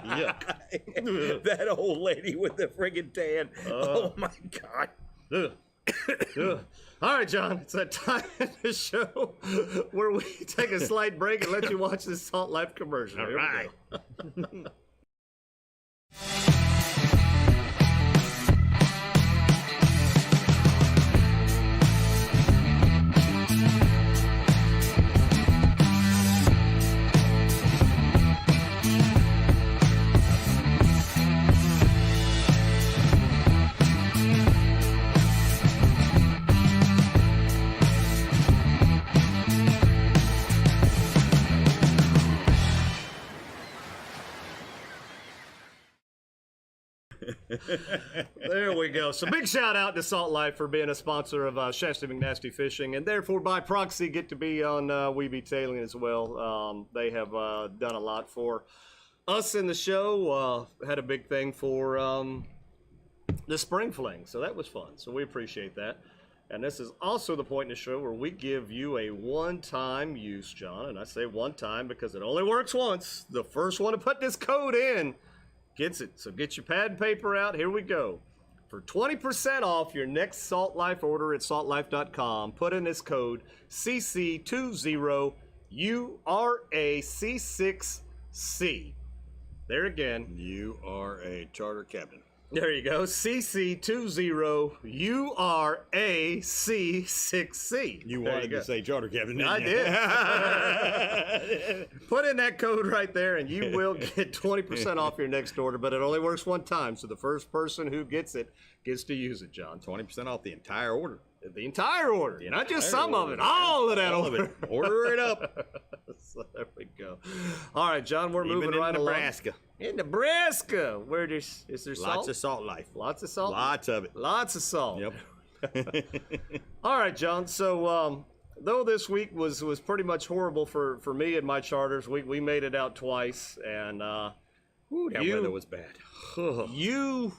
Yuck. That old lady with the friggin' tan. Oh my God. Ugh. Ugh. All right, John, it's that time in the show where we take a slight break and let you watch this Salt Life commercial. All Here we right. go. There we go. So big shout out to Salt Life for being a sponsor of Shasta McNasty Fishing, and therefore by proxy get to be on We Be Tailing as well. They have done a lot for us in the show. Had a big thing for the spring fling, so that was fun. So we appreciate that. And this is also the point in the show where we give you a one-time use, John. And I say one time because it only works once. The first one to put this code in gets it. So get your pad and paper out. Here we go. For 20% off your next Salt Life order at saltlife.com, put in this code CC20URAC6C. There again. You are a charter captain. There you go. CC20URAC6C. You There wanted go. to say charter captain, didn't I you? did. Put in that code right there and you will get 20% off your next order, but it only works one time. So the first person who gets it gets to use it, John. 20% off the entire order. The entire order. Not just entire some of order. it. All of that All order. of it. Order it up. So there we go. All right, John, we're moving Even in right Nebraska. along. In Nebraska. Where is there salt? Lots of Salt Life. Lots of salt? Lots of it. Lots of salt. Yep. All right, John. So, though this week was pretty much horrible for me and my charters, we made it out twice, and That weather was bad. you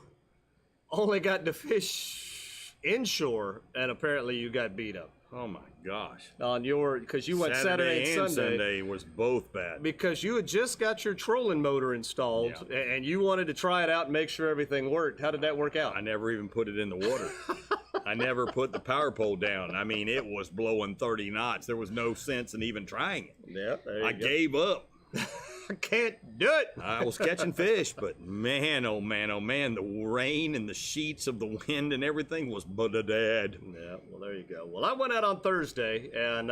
only got to fish inshore, and apparently you got beat up Oh my gosh. on your because you went Saturday and Sunday was both bad. because you had just got your trolling motor installed, and you wanted to try it out and make sure everything worked. How did that work out? I never even put it in the water. I never put the power pole down. I mean, it was blowing 30 knots. There was no sense in even trying it. Yeah, I gave up. I can't do it. I was catching fish, but man, oh man, oh man, the rain and the sheets of the wind and everything was dead. Yeah, well, there you go. Well, I went out on Thursday, and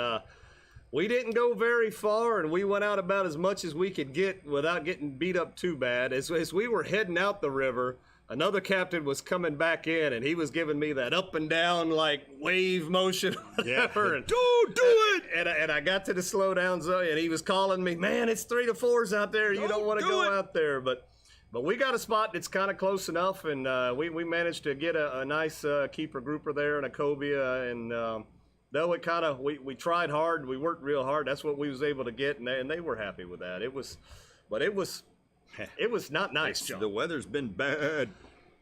we didn't go very far, and we went out about as much as we could get without getting beat up too bad. As we were heading out the river, another captain was coming back in, and he was giving me that up and down, like, wave motion, whatever. And, Do it! And I got to the slow down zone, and he was calling me, man, it's 3 to 4s out there. You don't want to go out there. But we got a spot that's kind of close enough, and we managed to get a nice keeper grouper there and a cobia, and though it kind of, we tried hard, we worked real hard, that's what we was able to get, and they were happy with that. It was not nice, John. The weather's been bad.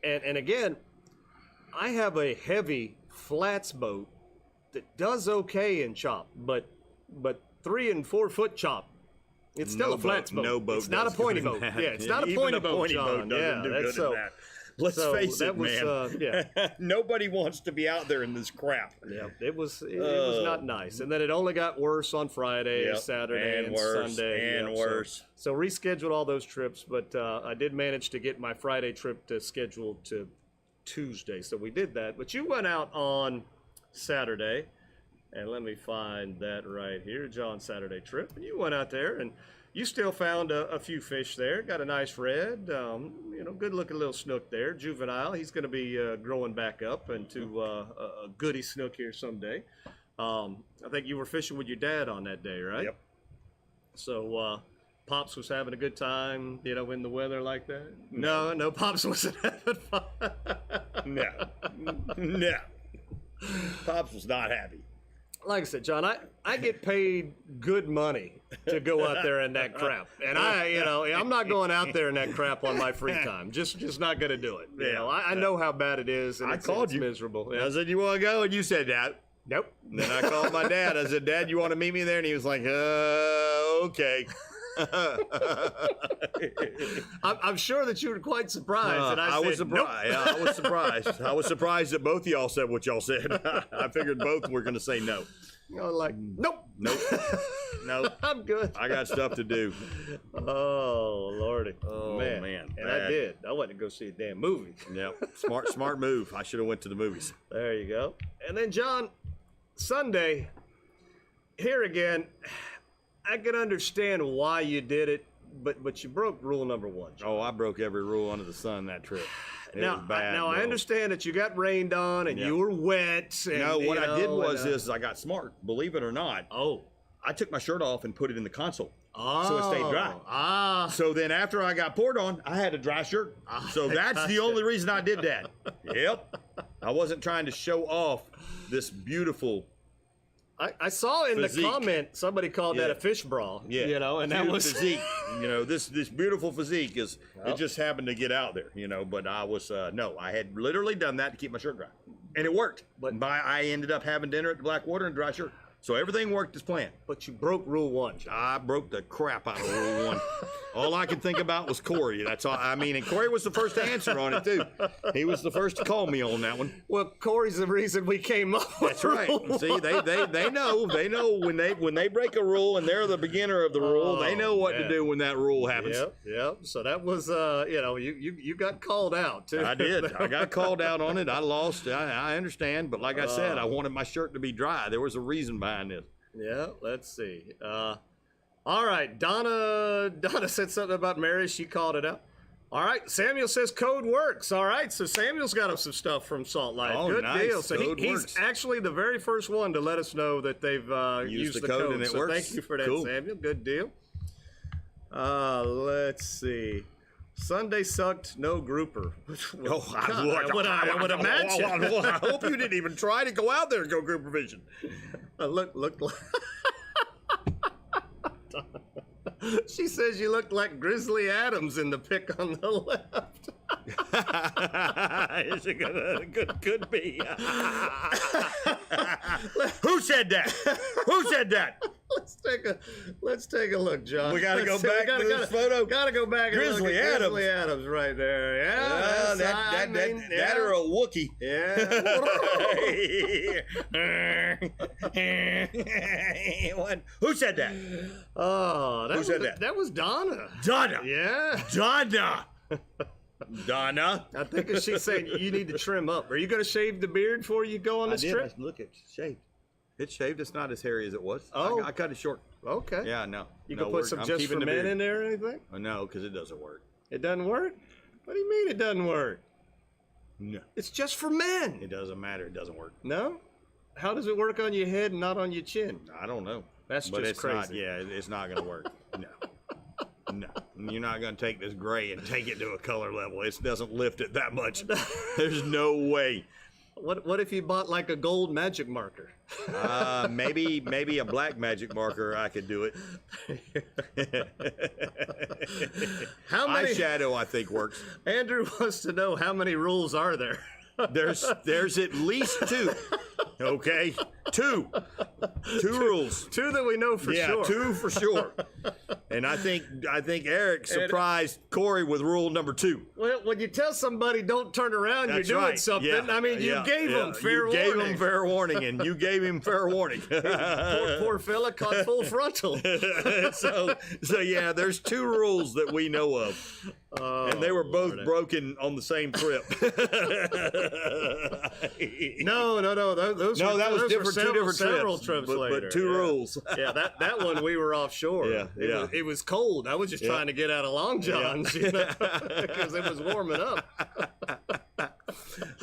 And again, I have a heavy flats boat that does okay in chop, but 3 and 4 foot chop, it's still a flats boat. No boat. It's not a pointy boat. Yeah, it's not a pointy boat, John. Doesn't do good in that. Let's face it, man. Yeah. Nobody wants to be out there in this crap. Yeah, it was not nice. And then it only got worse on Friday, Saturday, and worse, Sunday. And worse. So rescheduled all those trips, but I did manage to get my Friday trip to schedule to Tuesday. So we did that. But you went out on Saturday, and let me find that right here, John's Saturday trip. And you went out there, and you still found a few fish there. Got a nice red, good looking little snook there, juvenile. He's going to be growing back up into a goody snook here someday. I think you were fishing with your dad on that day, right? Yep. So Pops was having a good time, in the weather like that? No, Pops wasn't having fun. No. Pops was not happy. Like I said, John, I get paid good money to go out there in that crap, and I'm not going out there in that crap on my free time. Just not gonna do it. I know how bad it is, and I called you. Miserable. Yeah. I said, you want to go? And you said, Dad. Nope. Then I called my dad. I said, Dad, you want to meet me there? And he was like, okay. I'm sure that you were quite surprised. And I was said, surprised. Nope. I was surprised. I was surprised that both of y'all said what y'all said. I figured both were going to say no. Nope. Nope. I'm good. I got stuff to do. Oh, Lordy. Oh, man. And I did. I went to go see a damn movie. Yeah. Smart move. I should have went to the movies. There you go. And then, John, Sunday, here again, I can understand why you did it, but you broke rule number 1, John. Oh, I broke every rule under the sun that trip. It was bad. I understand that you got rained on and you were wet. And, what I did was I got smart, believe it or not. Oh. I took my shirt off and put it in the console. Oh. So it stayed dry. So then after I got poured on, I had a dry shirt. So that's the only reason I did that. Yep. I wasn't trying to show off this beautiful I saw in physique. the comment somebody called that a fish bra. Yeah. And that was physique. This beautiful physique it just happened to get out there, but I was I had literally done that to keep my shirt dry. And it worked. But I ended up having dinner at the Blackwater in a dry shirt. So everything worked as planned. But you broke rule 1, John. I broke the crap out of rule 1. All I could think about was Corey. That's all. I mean, and Corey was the first to answer on it too. He was the first to call me on that one. Well, Corey's the reason we came up with That's right. See, they know when they break a rule and they're the beginner of the rule. They know what to do when that rule happens. Yep. So that was you got called out too. I did. I got called out on it. I lost. I understand, but like I said, I wanted my shirt to be dry. There was a reason behind this. Yeah. Let's see. All right, Donna said something about Mary. She called it out. All right, Samuel says code works. All right, so Samuel's got us some stuff from Salt Life. Oh, good nice. deal. So he's works. actually the very first one to let us know that they've used the code and it so works. Thank you for that, Cool. Samuel. Good deal. Let's see. Sunday sucked, no grouper. I would imagine. I hope you didn't even try to go out there and go grouper fishing. Look like. She says you look like Grizzly Adams in the pic on the left. Could be. Who said that? Who said that? let's take a look, John. We gotta go back to this photo. Gotta go back and Grizzly look at Adams. Grizzly Adams right there. Yeah, that or a Wookiee. Yeah. What? Who said that? Oh, Who said that? That was Donna. Donna. Yeah. Donna. Donna. I think she's saying you need to trim up. Are you going to shave the beard before you go on this trip? Look, it's shaved. It's shaved. It's not as hairy as it was. Oh. I cut it short. Okay. Yeah, no. You no, can put some I'm just keeping for the men beard. in there or anything? No, because it doesn't work. It doesn't work? What do you mean it doesn't work? No. It's just for men. It doesn't matter. It doesn't work. No? How does it work on your head and not on your chin? I don't know. That's but just it's crazy. Not, yeah, it's not going to work. No. No. You're not going to take this gray and take it to a color level. It doesn't lift it that much. There's no way. What if you bought like a gold magic marker? Maybe a black magic marker. I could do it. How many? Eyeshadow, I think, works. Andrew wants to know how many rules are there. There's at least 2. Okay, 2 rules. 2 that we know for sure. Yeah, 2 for sure. And I think Eric surprised Corey with rule number 2. Well, when you tell somebody don't turn around, That's you're doing right. something. Yeah. I mean, you gave them fair warning. You gave him fair warning, and you gave him fair warning. Poor fella caught full frontal. so yeah, there's 2 rules that we know of. And they were both broken on the same trip. No. That was different. 2 different several trips, trips later. but 2 rules. Yeah, that one we were offshore. Yeah. It was cold. I was just trying to get out of long johns, because it was warming up.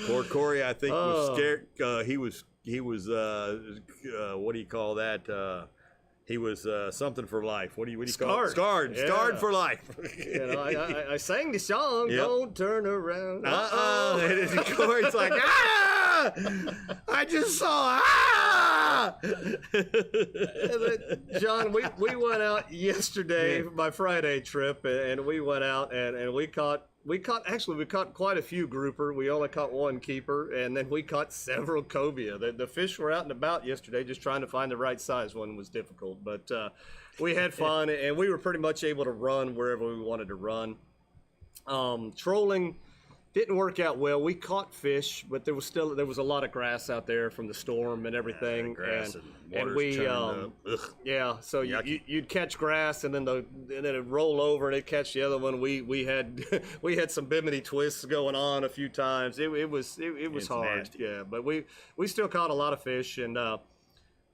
Poor Corey, I think, was scared. He was what do you call that? He was something for life. What do you call it? Scarred. Yeah. Scarred for life. I sang the song, Yep. Don't Turn Around. And Corey's like, ah! I just saw, ah! John, we went out yesterday, my Friday trip, and we went out and we caught quite a few grouper. We only caught 1 keeper, and then we caught several cobia. The fish were out and about yesterday, just trying to find the right size one was difficult. But we had fun, and we were pretty much able to run wherever we wanted to run. Trolling didn't work out well. We caught fish, but there was a lot of grass out there from the storm and everything. And we so you'd catch grass, and then it'd roll over and it'd catch the other one. We had we had some bimini twists going on a few times. It was hard. Nasty. Yeah, but we still caught a lot of fish, and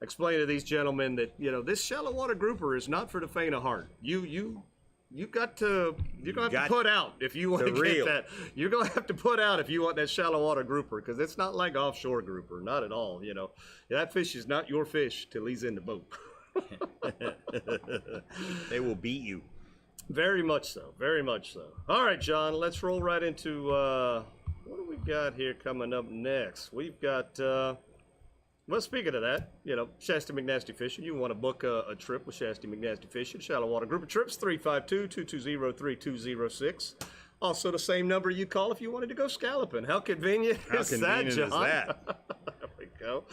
explained to these gentlemen that this shallow water grouper is not for the faint of heart. You're gonna have to put out if you want to get that. You're gonna have to put out if you want that shallow water grouper, because it's not like offshore grouper, not at all. That fish is not your fish till he's in the boat. They will beat you. Very much so. Very much so. All right, John. Let's roll right into what do we got here coming up next? We've got. Well, speaking of that, Shasta McNasty Fishing, you want to book a trip with Shasta McNasty Fishing, Shallow Water Group of Trips, 352-220-3206. Also the same number you call if you wanted to go scalloping. How convenient is that, John? There we go.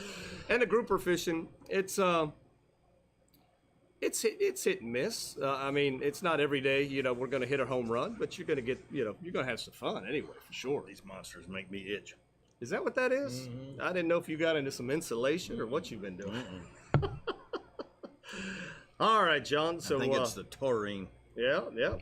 And the grouper fishing, it's hit and miss. I mean, it's not every day, we're going to hit a home run, but you're going to get, you're going to have some fun anyway, for sure. These monsters make me itch. Is that what that is? Mm-hmm. I didn't know if you got into some insulation or what you've been doing. All right, John. So I think it's the taurine. Yeah. I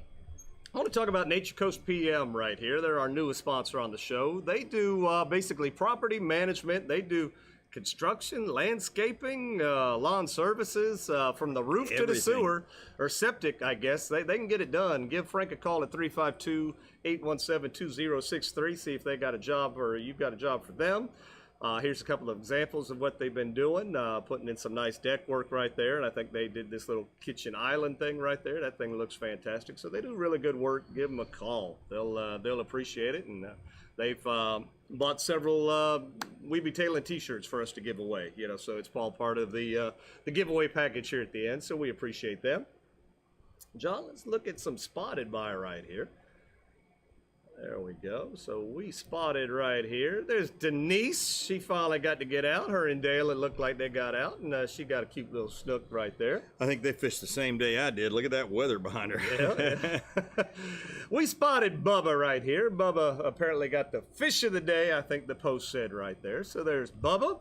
want to talk about Nature Coast PM right here. They're our newest sponsor on the show. They do basically property management. They do construction, landscaping, lawn services, from the roof to the sewer, or septic, I guess. They can get it done. Give Frank a call at 352-817-2063. See if they got a job or you've got a job for them. Here's a couple of examples of what they've been doing, putting in some nice deck work right there. And I think they did this little kitchen island thing right there. That thing looks fantastic. So they do really good work. Give them a call. They'll appreciate it. And they've bought several We Be Tailin t-shirts for us to give away. So it's all part of the giveaway package here at the end. So we appreciate them. John, let's look at some spotted by right here. There we go. So we spotted right here. There's Denise. She finally got to get out. Her and Dale, it looked like they got out, and she got a cute little snook right there. I think they fished the same day I did. Look at that weather behind her. Yeah. We spotted Bubba right here. Bubba apparently got the fish of the day, I think the post said right there. So there's Bubba.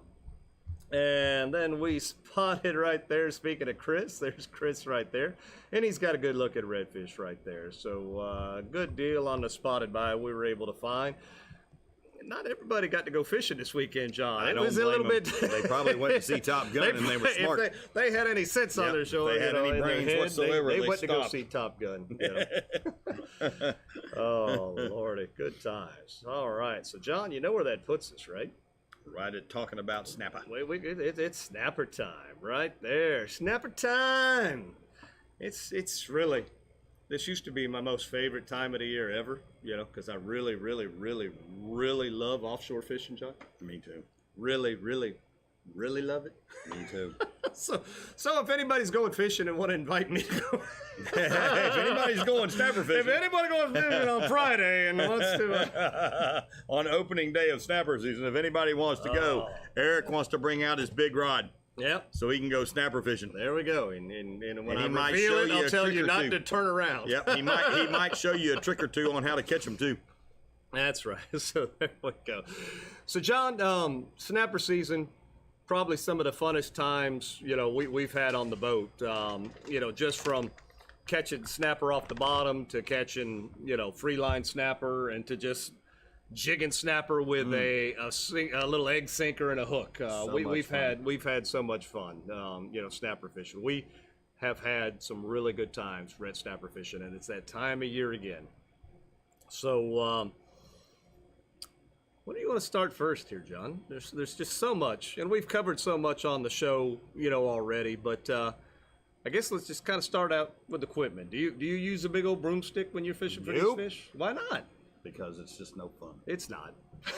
And then we spotted right there, speaking of Chris, there's Chris right there. And he's got a good look at redfish right there. So good deal on the spotted by we were able to find. Not everybody got to go fishing this weekend, John. I don't blame them. They probably went to see Top Gun and they were smart. If they had any sense on their shoulder, they had any brains whatsoever, they they went to go stopped. see Top Gun. You know. Oh, Lordy, good times. All right, so John, you know where that puts us, right? Right at talking about snapper. It's snapper time right there. Snapper time. It's really, this used to be my most favorite time of the year ever, you know, because I really, really, really, really love offshore fishing, John. Me too. Really, really, really love it. Me too. So if anybody's going fishing and want to invite me to go, If anybody's going snapper fishing, if anybody goes fishing on Friday and wants to, on opening day of snapper season, if anybody wants to go, Eric wants to bring out his big rod. yep. So he can go snapper fishing. There we go. And when he I might reveal show it, you I'll a tell trick you or not two. to turn around. Yep, he might show you a trick or two on how to catch them too. That's right. So there we go. So John, snapper season, probably some of the funnest times, you know, we've had on the boat. You know, just from catching snapper off the bottom to catching, you know, free line snapper and to just jigging snapper with a little egg sinker and a hook. We've had so much fun, you know, snapper fishing. We have had some really good times red snapper fishing, and it's that time of year again. So, what do you want to start first here, John? There's just so much, and we've covered so much on the show, you know, already. But I guess let's just kind of start out with equipment. Do you use a big old broomstick when you're fishing for these Nope. fish? Why not? Because it's just no fun. It's not.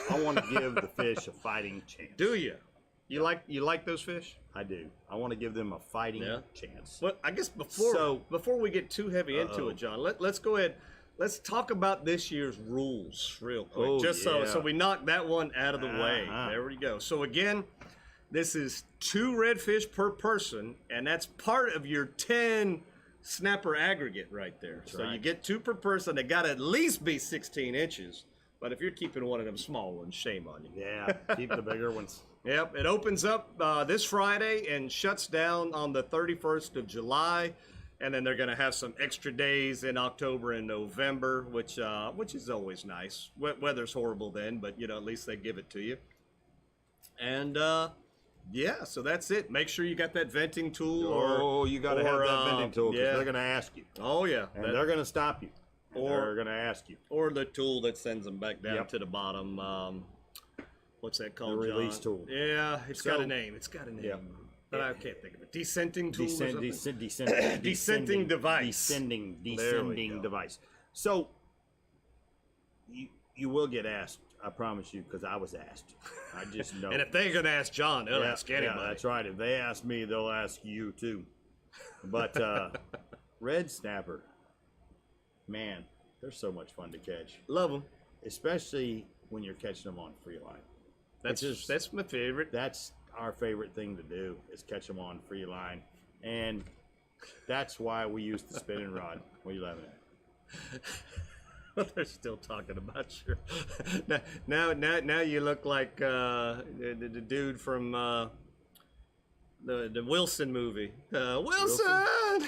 I want to give the fish a fighting chance. Do you? You like those fish? I do. I want to give them a fighting chance. Well, I guess before we get too heavy into it, John, let's go ahead. Let's talk about this year's rules real quick, Oh, just yeah. so we knock that one out of the way. Uh-huh. There we go. So again, this is 2 redfish per person, and that's part of your 10 snapper aggregate right there. So right. you get 2 per person. They got to at least be 16 inches. But if you're keeping one of them small ones, shame on you. Yeah, keep the bigger ones. Yep, it opens up this Friday and shuts down on the 31st of July. And then they're going to have some extra days in October and November, which is always nice. Weather's horrible then, but, you know, at least they give it to you. And, yeah, so that's it. Make sure you got that venting tool. You got to have that vending tool because yeah. they're going to ask you. Oh, yeah. And they're going to stop you. And they're going to ask you. Or the tool that sends them back down Yep. to the bottom. What's that called, The release John? tool. Yeah, it's got So- a name. It's got a name. Yeah. But I can't think of it. Descenting tool or something? Descending device. Descending There we go. device. So you will get asked. I promise you, because I was asked. I just know. And if they're going to ask John, they'll ask anybody. Yeah, that's right. If they ask me, they'll ask you too. But red snapper, man, they're so much fun to catch, Love them. especially when you're catching them on free line. That's my favorite. That's our favorite thing to do is catch them on free line, and that's why we use the spinning rod. What are you laughing at? They're still talking about your. Now you look like the dude from the Wilson movie. Wilson.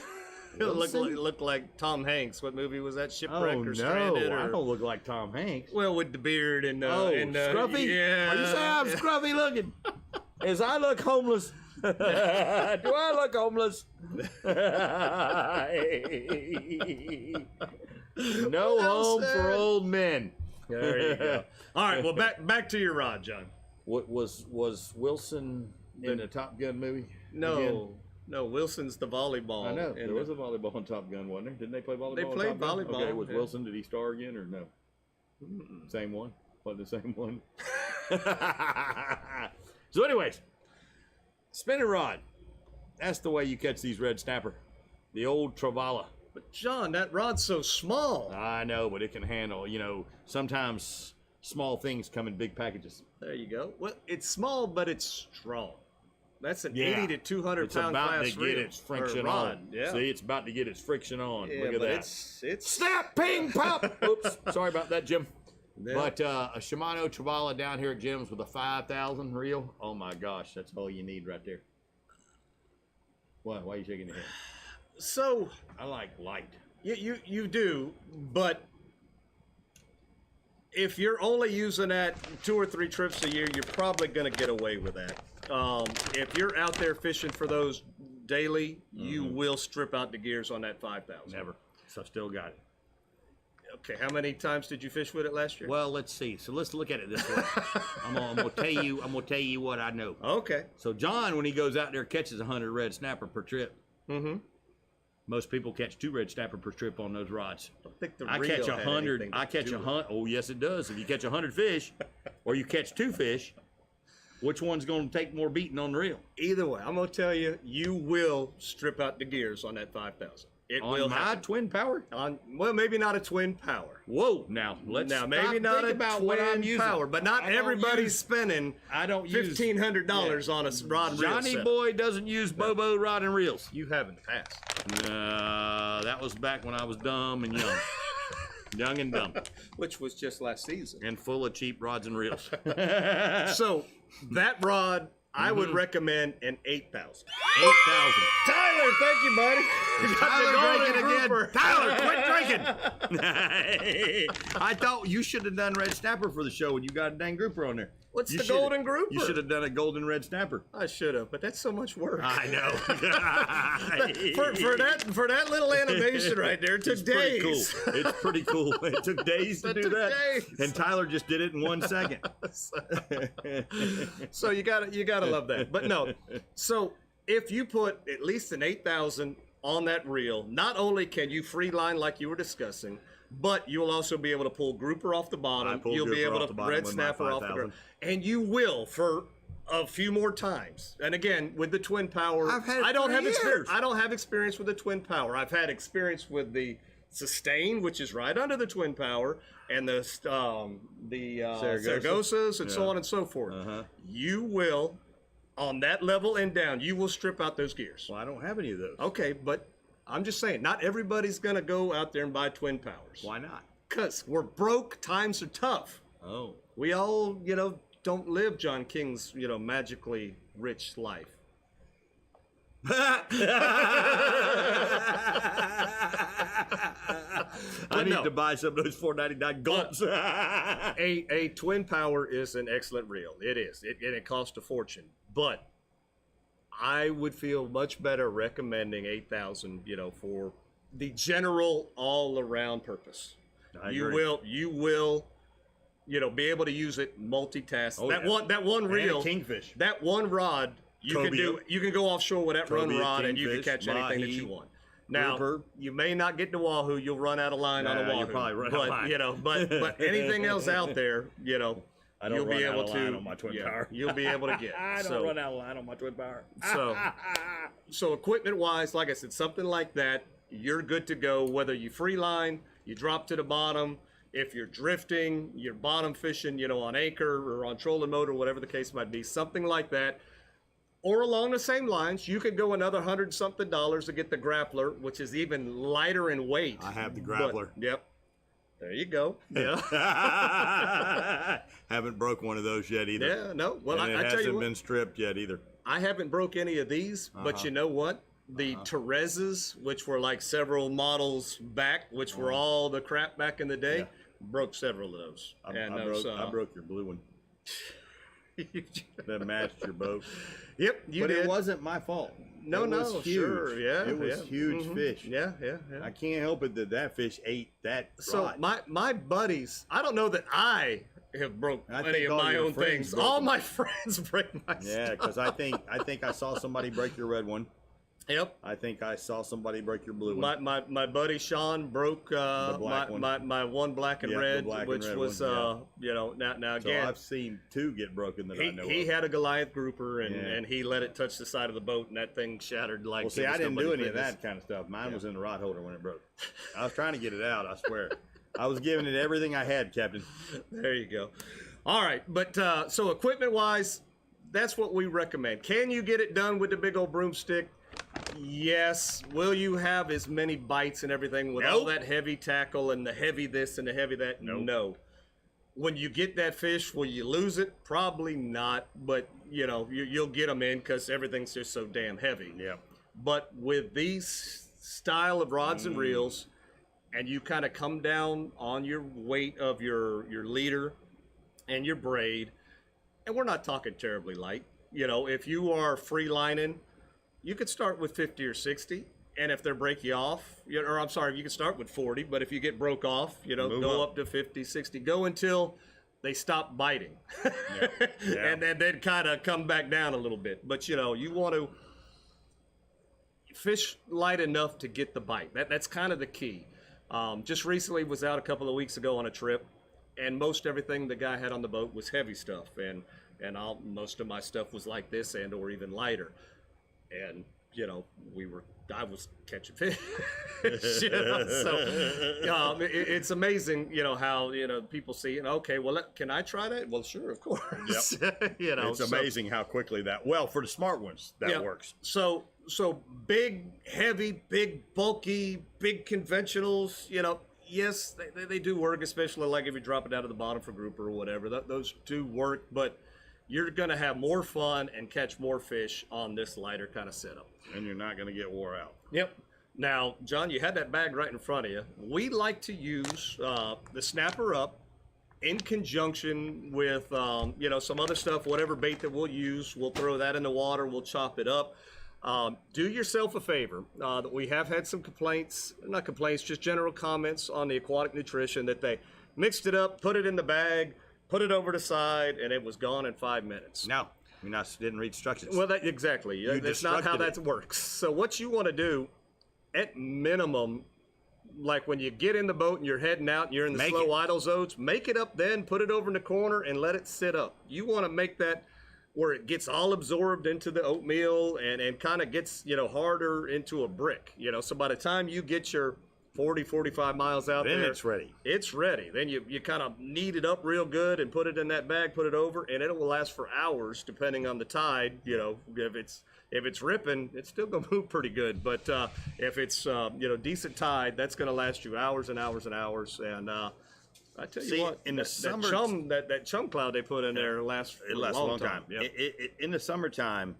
Look like Tom Hanks. What movie was that? Shipwreck or Stranded? I don't look like Tom Hanks. Well, with the beard and Scruffy? Yeah. Are you saying I'm scruffy looking? As I look homeless. Do I look homeless? No home for old men. There you go. All right. Well, back to your rod, John. What was Wilson in the Top Gun movie? No. Again? No, Wilson's the volleyball. I know. And There was a volleyball in Top Gun, wasn't there? Didn't they play volleyball? They in played Top Gun? volleyball, Okay, was yeah. Wilson, did he star again or no? Same one? Wasn't the same one? So anyways, spinning rod. That's the way you catch these red snapper. The old Travala. But John, that rod's so small. I know, but it can handle, sometimes small things come in big packages. There you go. Well, it's small, but it's strong. That's an Yeah. 80 to 200 It's pound about class to reel get its or friction rod. on. Yeah. See, it's about to get its friction on. Yeah, Look at but that. It's Snap, ping, pop. Oops, sorry about that, Jim. Yeah. But a Shimano Travala down here at Jim's with a 5,000 reel. Oh my gosh, that's all you need right there. What? Why are you shaking your head? So I like light. you do, but if you're only using that 2 or 3 trips a year, you're probably going to get away with that. If you're out there fishing for those daily, you will strip out the gears on that 5,000. Never. So I still got it. Okay, how many times did you fish with it last year? Well, let's see. So let's look at it this way. I'm gonna tell you what I know. Okay. So John, when he goes out there, catches 100 red snapper per trip. Mm-hmm. Most people catch 2 red snapper per trip on those rods. I think the I reel catch had 100. anything I to catch do with it. 100. Oh, yes, it does. If you catch 100 fish, or you catch 2 fish, which one's going to take more beating on the reel? Either way, I'm gonna tell you, you will strip out the gears on that 5,000. It On will my happen. twin power? Well, maybe not a twin power. Whoa! Now let's Now, stop maybe not think a about what I'm twin using. power, but not I don't everybody's use- spending I don't use $1,500 on a rod and reel Johnny set. Boy doesn't use Bobo rod and reels. You have in the past. That was back when I was dumb and young. Young and dumb. Which was just last season. And full of cheap rods and reels. So, that rod, I would recommend an 8,000. 8,000. Tyler, thank you, buddy. You got the Tyler golden drinking again. grouper. Tyler, quit drinking. I thought you should have done red snapper for the show when you got a dang grouper on there. What's You the shoulda- golden grouper? You should have done a golden red snapper. I should have, but that's so much work. I know. for that little animation right there, it took It's pretty days. cool. It's pretty cool. It took days to That do took that. days. And Tyler just did it in 1 second. So you gotta love that. But no, so if you put at least an 8,000 on that reel, not only can you free line like you were discussing, but you'll also be able to pull grouper off the I bottom. pull You'll be grouper able off to the bottom red with my snapper off the 5,000. ground, and you will for a few more times. And again, with the twin power, I've had it I don't for have years. experience. I don't have experience with the twin power. I've had experience with the sustain, which is right under the twin power, and the Saragosas and so on and so forth. You will, on that level and down, you will strip out those gears. Well, I don't have any of those. Okay, but I'm just saying, not everybody's gonna go out there and buy twin powers. Why not? Because we're broke. Times are tough. Oh. We all, don't live John King's, magically rich life. I need no. to buy some of those $4.99 gulps. A twin power is an excellent reel. It is. And it costs a fortune. But I would feel much better recommending 8,000, for the general all-around purpose. I You agree. will, be able to use it multitask. Oh, that yeah. one And a reel, kingfish. that one rod, you can go offshore with that run Cobia, rod and you can kingfish, catch anything that mahi, you want. Now, grouper. you may not get to wahoo. You'll run out of line on a Yeah, wahoo. you'll probably run out of line. but anything else out there, I don't you'll run be out able of to line on my twin power. You'll be able to get. I don't so, run out of line on my twin power. so equipment wise, like I said, something like that, you're good to go. Whether you free line, you drop to the bottom. If you're drifting, you're bottom fishing, on anchor or on trolling motor, whatever the case might be, something like that. Or along the same lines, you could go another $100-something to get the grappler, which is even lighter in weight. I have the But- grappler. yep. There you go. Yeah. Haven't broke one of those yet either. Yeah. No. Well, And it I tell hasn't you what, been stripped yet either. I haven't broke any of these, but you know what? The Terezes, which were like several models back, which were all the crap back in the day, Yeah. broke several of those. I those, broke your blue one. That matched your boat. Yep, you But did. it wasn't my fault. No, It no, was huge. sure, yeah, It was yeah. huge Mhm. fish. Yeah. I can't help it that fish ate that So rod. my buddies, I don't know that I have broke I any think of all my your own friends things. broke All them. my friends break my Yeah, because I think I saw somebody break your red one. Yep. I think I saw somebody break your blue one. My buddy Sean broke black my one black and Yeah, the red, black and which red was one, you know, now So again I've seen 2 get broken that I know he of. had a Goliath grouper and, Yeah. and he let it touch the side of the boat and that thing shattered like. Well, see, it was I didn't nobody do any of business. that kind of stuff. Mine was in the rod holder when it broke. I was trying to get it out, I swear. I was giving it everything I had, Captain. There you go. All right, but so equipment-wise, that's what we recommend. Can you get it done with the big old broomstick? Yes. Will you have as many bites and everything with all that heavy tackle and the heavy this and the heavy that? No. When you get that fish, will you lose it? Probably not, but you know, you'll get them in because everything's just so damn heavy. Yeah. But with these style of rods and reels, and you kind of come down on your weight of your leader and your braid, and we're not talking terribly light. You know, if you are free lining, you could start with 50 or 60, and if they break you off, or I'm sorry, you can start with 40, but if you get broke off, you know, go up to 50, 60, go until they stop biting, and then kind of come back down a little bit. But you know, you want to fish light enough to get the bite. That's kind of the key. Just recently was out a couple of weeks ago on a trip, and most everything the guy had on the boat was heavy stuff, and most of my stuff was like this and or even lighter. And you know, I was catching fish. You know? So it's amazing, you know, how, you know, people see, and okay, well, can I try that? Well, sure, of course. Yep. You know, it's amazing how quickly that. Well, for the smart ones, that works. So big, heavy, big, bulky, big conventionals. You know, yes, they do work, especially like if you drop it out of the bottom for grouper or whatever. Those do work, but you're going to have more fun and catch more fish on this lighter kind of setup. And you're not going to get wore out. Yep. Now, John, you had that bag right in front of you. We like to use the snapper up in conjunction with, you know, some other stuff, whatever bait that we'll use. We'll throw that in the water. We'll chop it up. Do yourself a favor. That we have had some complaints, not complaints, just general comments on the Aquatic Nutrition that they mixed it up, put it in the bag, put it over the side, and it was gone in 5 minutes. No, I mean, I didn't read instructions. Well, exactly. That's not how that works. So what you want to do, at minimum, like when you get in the boat and you're heading out and you're in the slow idle zones, make it up then, put it over in the corner, and let it sit up. You want to make that where it gets all absorbed into the oatmeal and kind of gets, you know, harder into a brick. You know, so by the time you get your 40, 45 miles out there, it's ready. It's ready. Then you kind of knead it up real good and put it in that bag, put it over, and it will last for hours depending on the tide. You know, if it's ripping, it's still gonna move pretty good. But if it's you know, decent tide, that's gonna last you hours and hours and hours. And I tell you what, in the summer, that chum cloud they put in there lasts a long time. Yep. In the summertime,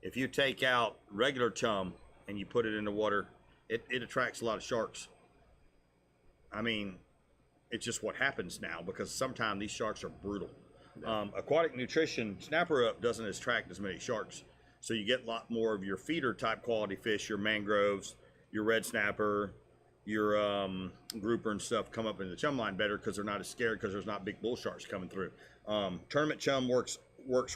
if you take out regular chum and you put it in the water, it attracts a lot of sharks. I mean, it's just what happens now because sometimes these sharks are brutal. Aquatic Nutrition Snapper Up doesn't attract as many sharks, so you get a lot more of your feeder type quality fish, your mangroves, your red snapper, your grouper and stuff come up in the chum line better because they're not as scared because there's not big bull sharks coming through. Tournament chum works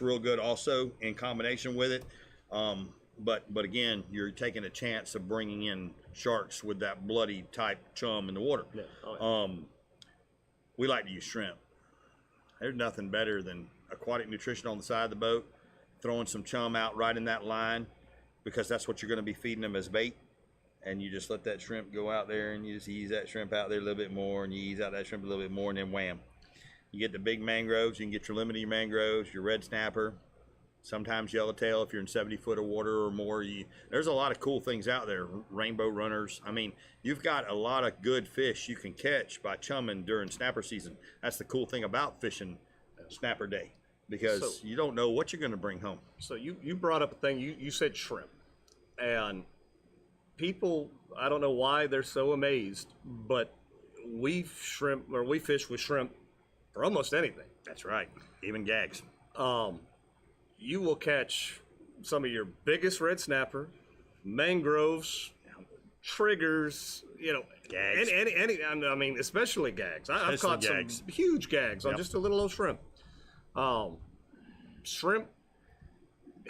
real good also in combination with it. But again, you're taking a chance of bringing in sharks with that bloody type chum in the water. Yeah. Oh, yeah. We like to use shrimp. There's nothing better than Aquatic Nutrition on the side of the boat, throwing some chum out right in that line because that's what you're going to be feeding them as bait. And you just let that shrimp go out there and you just ease that shrimp out there a little bit more and you ease out that shrimp a little bit more and then wham. You get the big mangroves, you can get your limit of your mangroves, your red snapper, sometimes yellowtail if you're in 70 foot of water or more. There's a lot of cool things out there, rainbow runners. I mean, you've got a lot of good fish you can catch by chumming during snapper season. That's the cool thing about fishing snapper day because you don't know what you're going to bring home. So you brought up a thing, you said shrimp, and people, I don't know why they're so amazed, but we fish with shrimp for almost anything. That's right, even gags. You will catch some of your biggest red snapper, mangroves, triggers, you know, gags. I mean, especially gags. I've caught gags. Some huge gags on just a little old shrimp. Shrimp,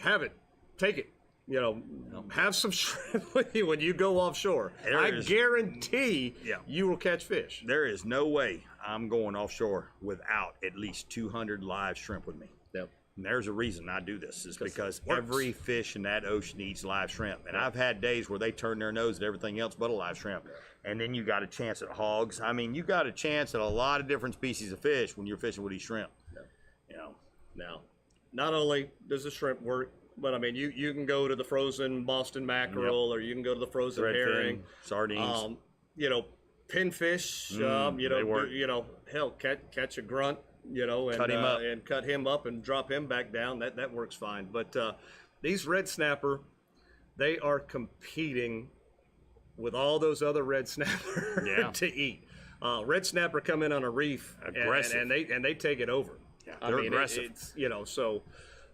have it, take it. You know, have some shrimp with you when you go offshore. I guarantee you will catch fish. There is no way I'm going offshore without at least 200 live shrimp with me. Yep. And there's a reason I do this, is because every fish in that ocean eats live shrimp. And I've had days where they turn their nose at everything else but a live shrimp. And then you got a chance at hogs. I mean, you got a chance at a lot of different species of fish when you're fishing with these shrimp. You know. Now, not only does the shrimp work, but I mean, you can go to the frozen Boston mackerel, or you can go to the frozen herring, sardines. You know, pinfish. You know, hell, catch a grunt. You know, and cut him up and drop him back down. That works fine. But these red snapper, they are competing with all those other red snapper to eat. Red snapper come in on a reef, aggressive, and they take it over. Yeah, they're aggressive. It's, you know, so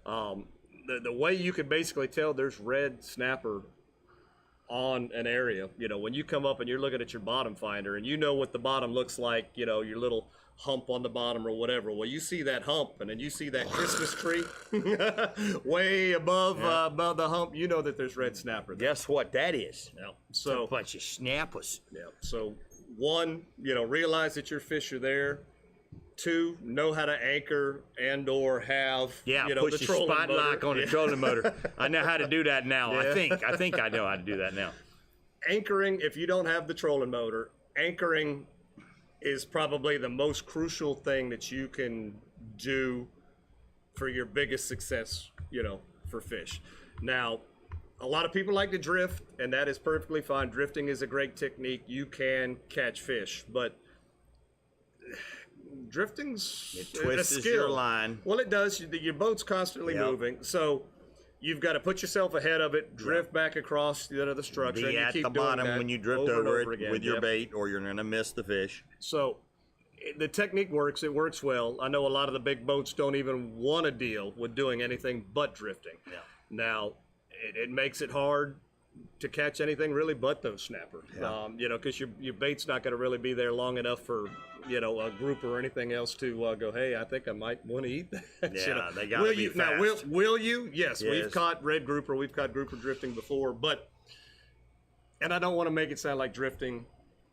the way you can basically tell there's red snapper on an area, you know, when you come up and you're looking at your bottom finder and you know what the bottom looks like, you know, your little hump on the bottom or whatever. Well, you see that hump and then you see that Christmas tree way above the hump, you know that there's red snapper there. Guess what that is? Yeah. So a bunch of snappers. Yeah. So one, you know, realize that your fish are there. Two, know how to anchor and or have you know, push the your spot lock on the trolling motor. I know how to do that now. Yeah. I think I know how to do that now. Anchoring, if you don't have the trolling motor, anchoring is probably the most crucial thing that you can do for your biggest success, you know, for fish. Now, a lot of people like to drift, and that is perfectly fine. Drifting is a great technique. You can catch fish, but drifting's a skill. Your line. Well, it does. Your boat's constantly moving, so you've got to put yourself ahead of it, drift back across the structure. Be and you at keep the bottom when you drift over it again. with your bait, or you're going to miss the fish. So the technique works. It works well. I know a lot of the big boats don't even want to deal with doing anything but drifting. Yeah. Now, it makes it hard to catch anything really but those snapper. Yeah. You know, because your bait's not going to really be there long enough for, you know, a group or anything else to go, hey, I think I might want to eat that. Yeah, you know? they got to be fast. Now, will you? Yes, we've caught red grouper, we've caught grouper drifting before, but, and I don't want to make it sound like drifting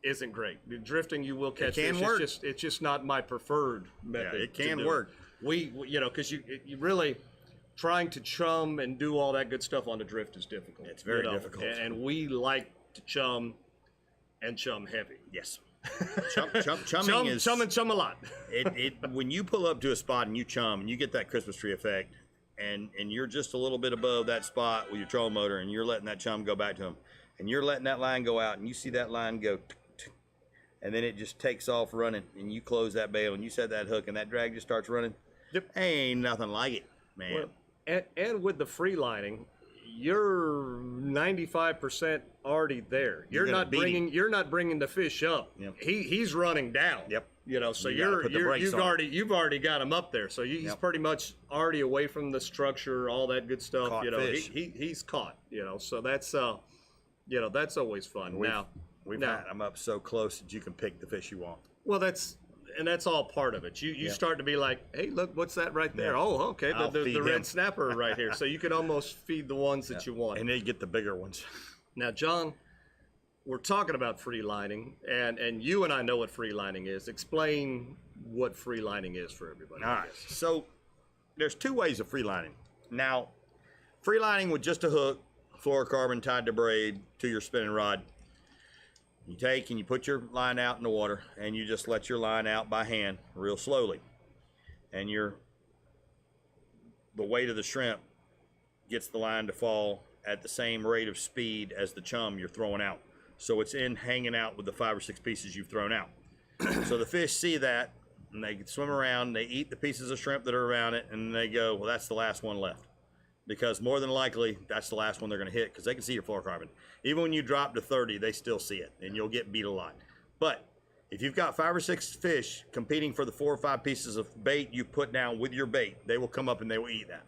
isn't great. Drifting, you will catch fish. Work. It's just not my preferred method. Yeah, it can work. We, you know, because you really trying to chum and do all that good stuff on the drift is difficult. It's very difficult. And we like to chum and chum heavy. Yes. Chumming is chum a lot. When you pull up to a spot and you chum and you get that Christmas tree effect, and you're just a little bit above that spot with your trolling motor, and you're letting that chum go back to him, and you're letting that line go out, and you see that line go, and then it just takes off running, and you close that bail and you set that hook, and that drag just starts running. Yep. Ain't nothing like it, man. Well, and with the free lining, you're 95% already there. You're not bringing the fish up. Yep. He's running down. Yep. You know, so you've already got him up there. So he's pretty much already away from the structure, all that good stuff. Caught you know, fish. He's caught. You know, so that's you know, that's always fun. We've had them up so close that you can pick the fish you want. Well, that's all part of it. You start to be like, hey, look, what's that right there? Yeah. Oh, okay, the red him. snapper right here. So you can almost feed the ones that you want. And they get the bigger ones. Now, John, we're talking about free lining, and you and I know what free lining is. Explain what free lining is for everybody. All right. So there's two ways of free lining. Now, free lining with just a hook, fluorocarbon tied to braid to your spinning rod. You take and you put your line out in the water, and you just let your line out by hand real slowly. And the weight of the shrimp gets the line to fall at the same rate of speed as the chum you're throwing out. So it's hanging out with the 5 or 6 pieces you've thrown out. So the fish see that, and they swim around, they eat the pieces of shrimp that are around it, and they go, well, that's the last one left. Because more than likely, that's the last one they're going to hit, because they can see your fluorocarbon. Even when you drop to 30, they still see it, and you'll get beat a lot. But if you've got 5 or 6 fish competing for the 4 or 5 pieces of bait you put down with your bait, they will come up and they will eat that.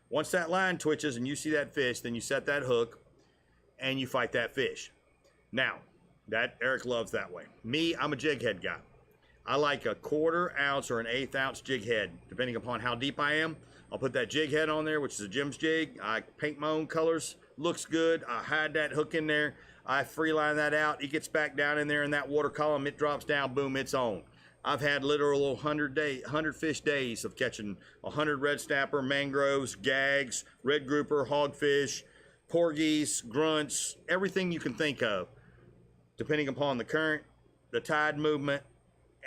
Once that line twitches and you see that fish, then you set that hook and you fight that fish. Now, that Eric loves that way. Me, I'm a jig head guy. I like a 1/4 ounce or an 1/8 ounce jig head, depending upon how deep I am. I'll put that jig head on there, which is a Jim's jig. I paint my own colors, looks good. I had that hook in there. I free line that out. It gets back down in there in that water column. It drops down. Boom, it's on. I've had literal 100 fish days of catching 100 red snapper, mangroves, gags, red grouper, hogfish, porgies, grunts, everything you can think of, depending upon the current, the tide movement,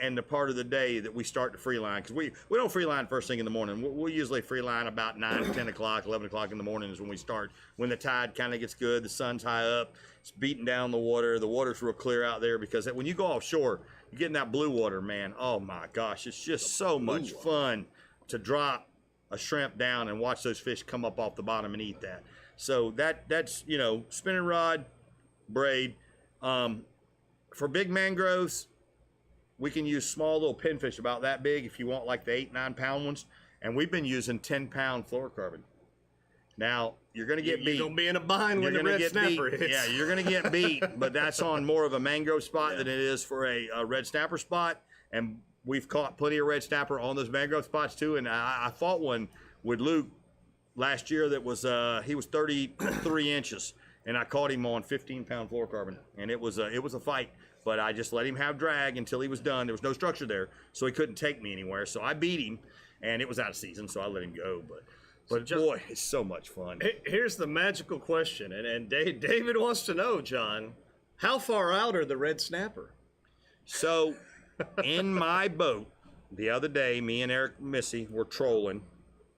and the part of the day that we start to free line. Because we don't free line first thing in the morning. We usually free line about 9, 10 o'clock, 11 o'clock in the morning is when we start. When the tide kind of gets good, the sun's high up, it's beating down the water. The water's real clear out there because when you go offshore, you're getting that blue water, man. Oh my gosh, it's just so much fun to drop a shrimp down and watch those fish come up off the bottom and eat that. So that's, you know, spinning rod, braid. For big mangroves, we can use small little pinfish about that big if you want like the 8-9 pound ones. And we've been using 10-pound fluorocarbon. Now, you're going to get beat. You're going to be in a bind when the red snapper hits. Yeah, you're going to get beat, but that's on more of a mangrove spot than it is for a red snapper spot. And we've caught plenty of red snapper on those mangrove spots too. And I fought one with Luke last year that was, he was 33 inches. And I caught him on 15-pound fluorocarbon. And it was a fight. But I just let him have drag until he was done. There was no structure there, so he couldn't take me anywhere. So I beat him, and it was out of season, so I let him go. But John, boy, it's so much fun. Here's the magical question, and David wants to know, John, how far out are the red snapper? So in my boat the other day, me and Eric and Missy were trolling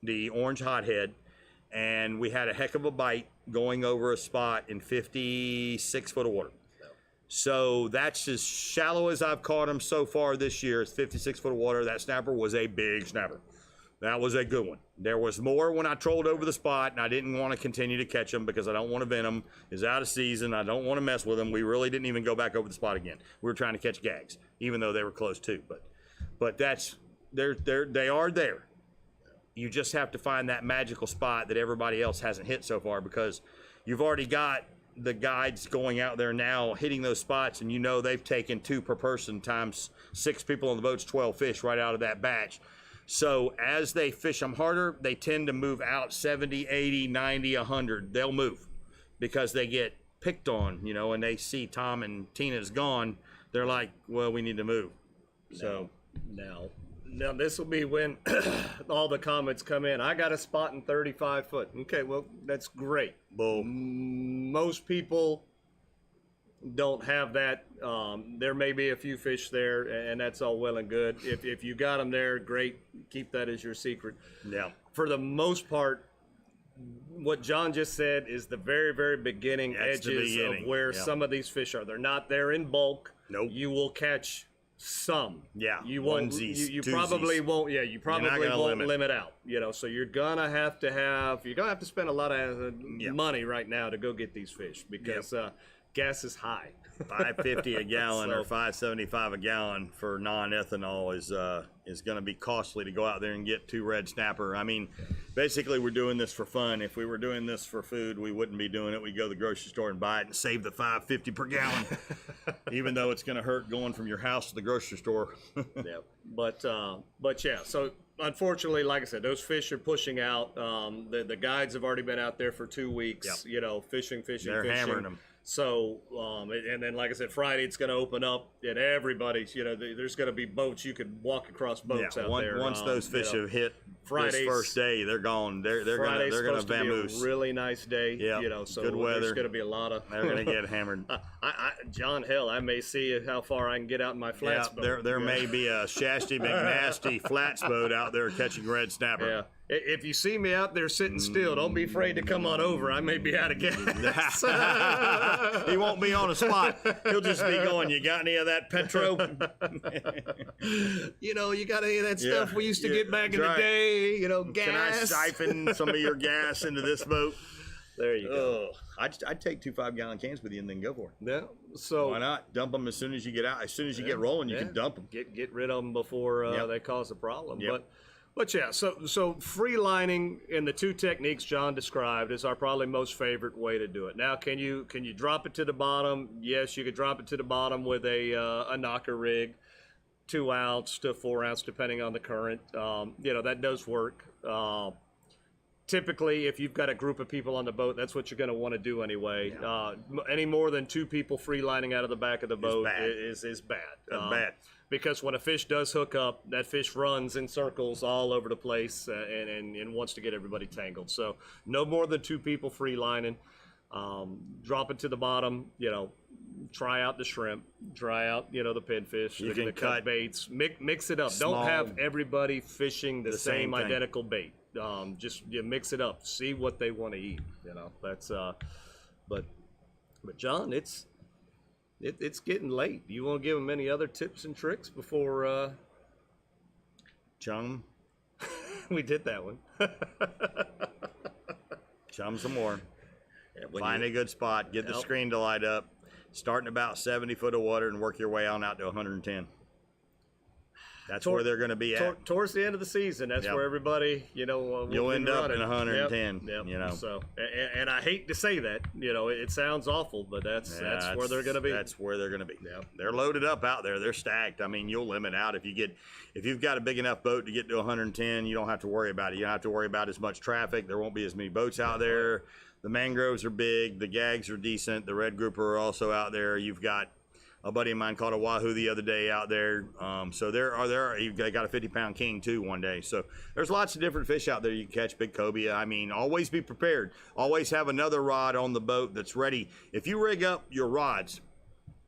the orange hothead, and we had a heck of a bite going over a spot in 56 foot of water. So that's as shallow as I've caught them so far this year. It's 56 foot of water. That snapper was a big snapper. That was a good one. There was more when I trolled over the spot, and I didn't want to continue to catch them because I don't want to vent them. It's out of season. I don't want to mess with them. We really didn't even go back over the spot again. We were trying to catch gags, even though they were close too. But they are there. You just have to find that magical spot that everybody else hasn't hit so far, because you've already got the guides going out there now hitting those spots, and you know they've taken 2 per person times 6 people on the boat's 12 fish right out of that batch. So as they fish them harder, they tend to move out 70, 80, 90, 100. They'll move because they get picked on, you know, and they see Tom and Tina's gone. They're like, well, we need to move. So Now this will be when all the comments come in. I got a spot in 35 foot. Okay, well, that's great. boom. Most people don't have that. There may be a few fish there, and that's all well and good. If you got them there, great. Keep that as your secret. Yeah. For the most part, what John just said is the very, very beginning That's the edges beginning. of where Yeah. some of these fish are. They're not there in bulk. Nope. You will catch some. Yeah, You won't. onesies, You twosies. probably won't. Yeah, you probably gonna won't limit. limit out. You know, so you're gonna have to spend a lot of money right now to go get these fish because gas is high. $5.50 a gallon So- or $5.75 a gallon for non-ethanol is going to be costly to go out there and get 2 red snapper. I mean, basically we're doing this for fun. If we were doing this for food, we wouldn't be doing it. We'd go to the grocery store and buy it and save the $5.50 per gallon, even though it's going to hurt going from your house to the grocery store. Yeah, but yeah. So unfortunately, like I said, those fish are pushing out. The guides have already been out there for 2 weeks. Yep. You know, fishing. They're hammering them. So, and then, like I said, Friday it's going to open up, and everybody's, you know, there's going to be boats. You could walk across boats out there. Once those fish have hit Fridays, this first day, they're gone. They're Friday's gonna supposed to be vamoose. a really nice day. Yeah, You know, so good weather. there's going to be a lot of. They're gonna get hammered. John, hell, I may see how far I can get out in my flats boat. There may be a Shasty McNasty flats boat out there catching red snapper. Yeah. If you see me out there sitting still, don't be afraid to come on over. I may be out of gas. He won't be on the spot. He'll just be going, you got any of that petro? You know, you got any of that stuff we used to Yeah, get back in the right. day, you know, gas. Can I siphon some of your gas into this boat? There you go. I'd take 2 5-gallon cans with you and then go for it. Yeah. So Why not? Dump them as soon as you get out. As soon as you get rolling, you can dump them. Get rid of them before Yep. they cause a problem. Yep. But yeah, so free lining in the 2 techniques John described is our probably most favorite way to do it. Now, can you drop it to the bottom? Yes, you could drop it to the bottom with a knocker rig, 2 ounce to 4 ounce, depending on the current. You know, that does work. typically, if you've got a group of people on the boat, that's what you're going to want to do anyway. Any more than 2 people free lining out of the back of the boat is bad. Bad. Because when a fish does hook up, that fish runs in circles all over the place and wants to get everybody tangled. So no more than 2 people free lining. Drop it to the bottom, try out the shrimp, try out, the pinfish, You can the cut baits, mix it up. small- Don't have everybody fishing the same same thing. identical bait. Just mix it up, see what they want to eat. That's but John, it's getting late. You want to give them any other tips and tricks before Chum. we did that one? Chum some more. When Find you- a good spot. Get the screen to light up. Starting about 70 foot of water and work your way on out to 110. That's where they're going to be at. Towards the end of the season, that's Yep. where everybody, will You'll be end up running. in 110, Yep. So, and I hate to say that, it sounds awful, but that's where they're going to be. That's where they're going to be. Yep. They're loaded up out there. They're stacked. I mean, you'll limit out if you've got a big enough boat to get to 110. You don't have to worry about it. You don't have to worry about as much traffic. There won't be as many boats out there. The mangroves are big. The gags are decent. The red grouper are also out there. You've got a buddy of mine caught a wahoo the other day out there. So they got a 50-pound king too one day. So there's lots of different fish out there you can catch. Big cobia. I mean, always be prepared. Always have another rod on the boat that's ready. If you rig up your rods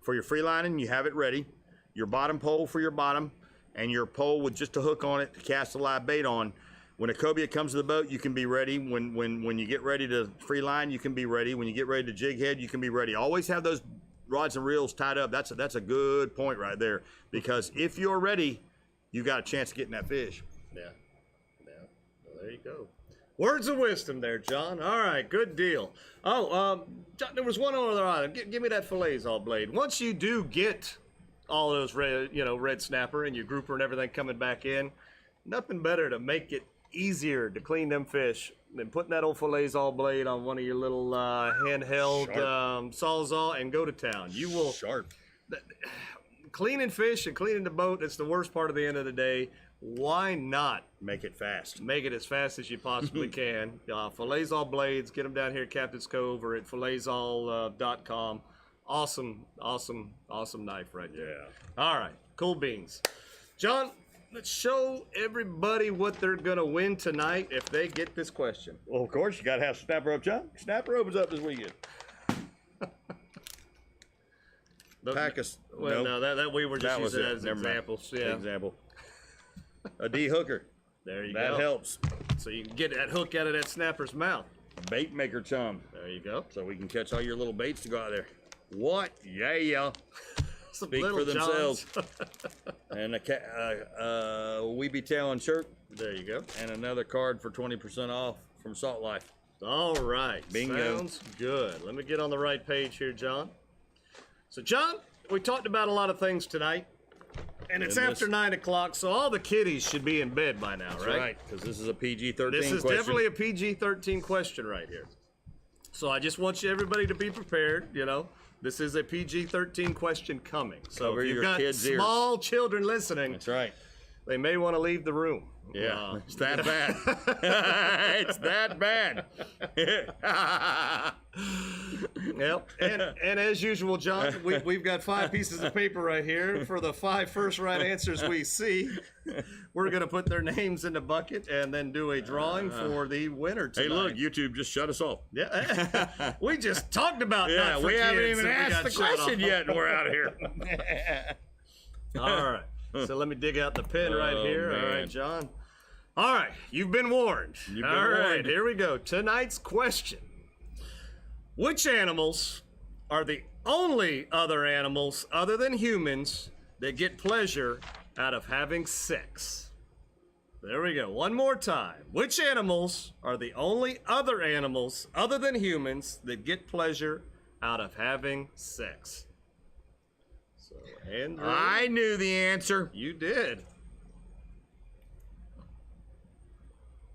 for your free lining, you have it ready. Your bottom pole for your bottom, and your pole with just a hook on it to cast a live bait on. When a cobia comes to the boat, you can be ready. When you get ready to free line, you can be ready. When you get ready to jig head, you can be ready. Always have those rods and reels tied up. That's a good point right there, because if you're ready, you got a chance of getting that fish. Yeah. Well, there you go. Words of wisdom there, John. All right, good deal. Oh, John, there was one other item. Give me that Filletzall blade. Once you do get all those red snapper and your grouper and everything coming back in, nothing better to make it easier to clean them fish than putting that old Filletzall blade on one of your little handheld Sawzall and go to town. You will Sharp. cleaning fish and cleaning the boat. It's the worst part of the end of the day. Why not Make it fast. make it as fast as you possibly can? Filletzall Blades, get them down here at Captain's Cove or at filletzall.com. Awesome knife right there. Yeah. All right, cool beans. John, let's show everybody what they're going to win tonight if they get this question. Well, of course, you got to have snapper up, John. Snapper opens up this weekend. Pack us. Well, no, that we were just That was using it. as Never mind. examples. Yeah, Example. A D hooker. there you That go. helps. So you can get that hook out of that snapper's mouth. Bait maker chum. There you go. So we can catch all your little baits to go out there. What? Yeah. Some Speak little for themselves. Johns. And a We Be Tailing shirt. There you go. And another card for 20% off from Salt Life. All right. Bingo. Sounds good. Let me get on the right page here, John. So, John, we talked about a lot of things tonight, and it's And after this- 9 o'clock, so all the kiddies should be in bed by now, That's right? right. Because this is a PG-13 This is question. definitely a PG-13 question right here. So I just want everybody to be prepared, This is a PG-13 question coming. So Cover if you've your got kids' ears. small children listening, That's right. they may want to leave the room. Yeah. It's that bad. It's that bad. Yep. And as usual, John, we've got 5 pieces of paper right here. For the 5 first right answers we see, we're going to put their names in the bucket and then do a drawing for the winner Hey, tonight. look, YouTube just shut us off. Yeah. We just talked about Yeah, not for we haven't kids even and we asked got the shut question off. yet, and we're out of here. All right. So let me dig out the pen right Oh, here. All man. right, John. All right. You've been warned. You've been All right. warned. Here we go. Tonight's question. Which animals are the only other animals other than humans that get pleasure out of having sex? There we go. One more time. Which animals are the only other animals other than humans that get pleasure out of having sex? So, Andrew, I knew the answer. you did.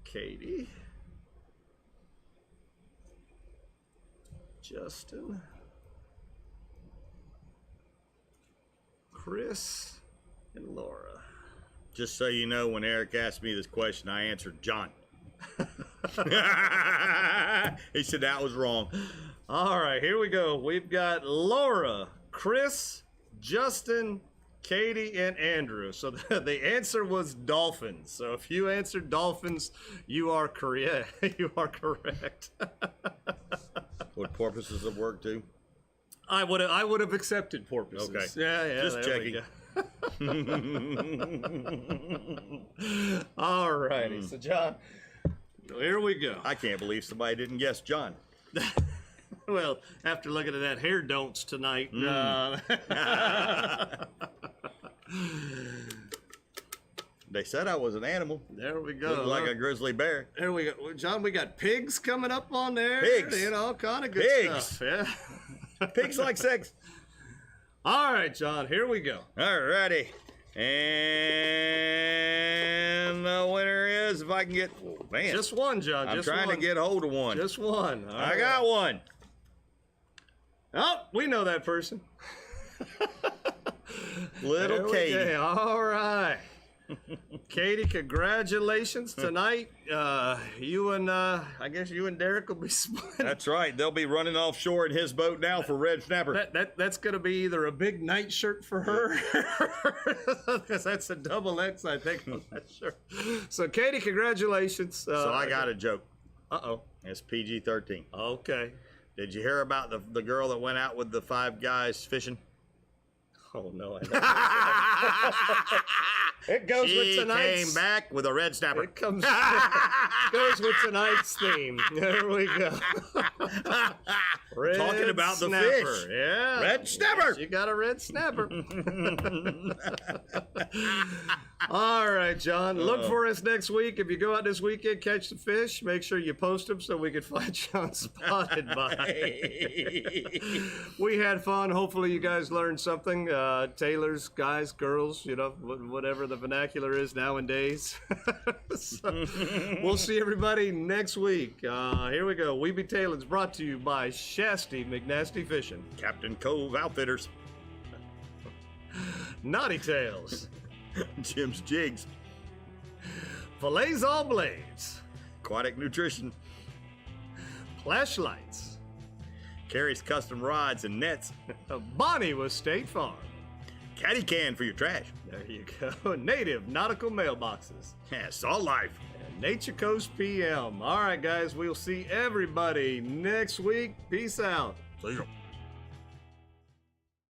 Katie. Justin. Chris and Laura. Just so you know, when Eric asked me this question, I answered John. He said that was wrong. All right, here we go. We've got Laura, Chris, Justin, Katie, and Andrew. So the answer was dolphins. So if you answered dolphins, you are correct. You are correct. Would porpoises have worked too? I would have accepted porpoises. Okay. Yeah. Just there we checking. go. All righty. So John, here we go. I can't believe somebody didn't guess John. Well, after looking at that hair don'ts tonight, They said I was an animal. there we go. Looked like a grizzly bear. There we go. Well, John, we got pigs coming up on there. Pigs. You know, all kind of good Pigs. stuff. Yeah. Pigs like sex. All right, John, here we go. Alrighty. And the winner is, if I can get, oh, man. Just one, John. I'm just trying one. to get hold of one. Just one. All I right. got one. Oh, we know that person. Little There we Katie. go. All right. Katie, congratulations tonight. You and I guess you and Derek will be splitting. That's right. They'll be running offshore in his boat now for red snapper. That's going to be either a big nightshirt for her, because that's a double X, I think, on that shirt. So, Katie, congratulations. So I got a joke. Uh-oh. It's PG-13. Okay. Did you hear about the girl that went out with the 5 guys fishing? Oh, no, I know. It goes with She tonight's. came back with a red snapper. It goes with tonight's theme. There we go. Red Talking about the snapper. fish. Yeah. Red snapper. Yes, you got a red snapper. All right, John. Look for us next week. If you go out this weekend, catch the fish. Make sure you post them so we can find John spotted by. We had fun. Hopefully, you guys learned something. Tailors, guys, girls, you know, whatever the vernacular is nowadays. So, we'll see everybody next week. Here we go. We Be Tailin's brought to you by Shasty McNasty Fishing, Captain Cove Outfitters. Knotty Tails, Jim's Jigs. Filletzall Blades, Aquatic Nutrition. Plash Lights, Karrie's Custom Rods and Nets. Bonnie with State Farm. Caddycan for your trash. There you go. Native Nautical Mailboxes. Yeah, Salt Life. And Nature Coast PM. All right, guys, we'll see everybody next week. Peace out. See you.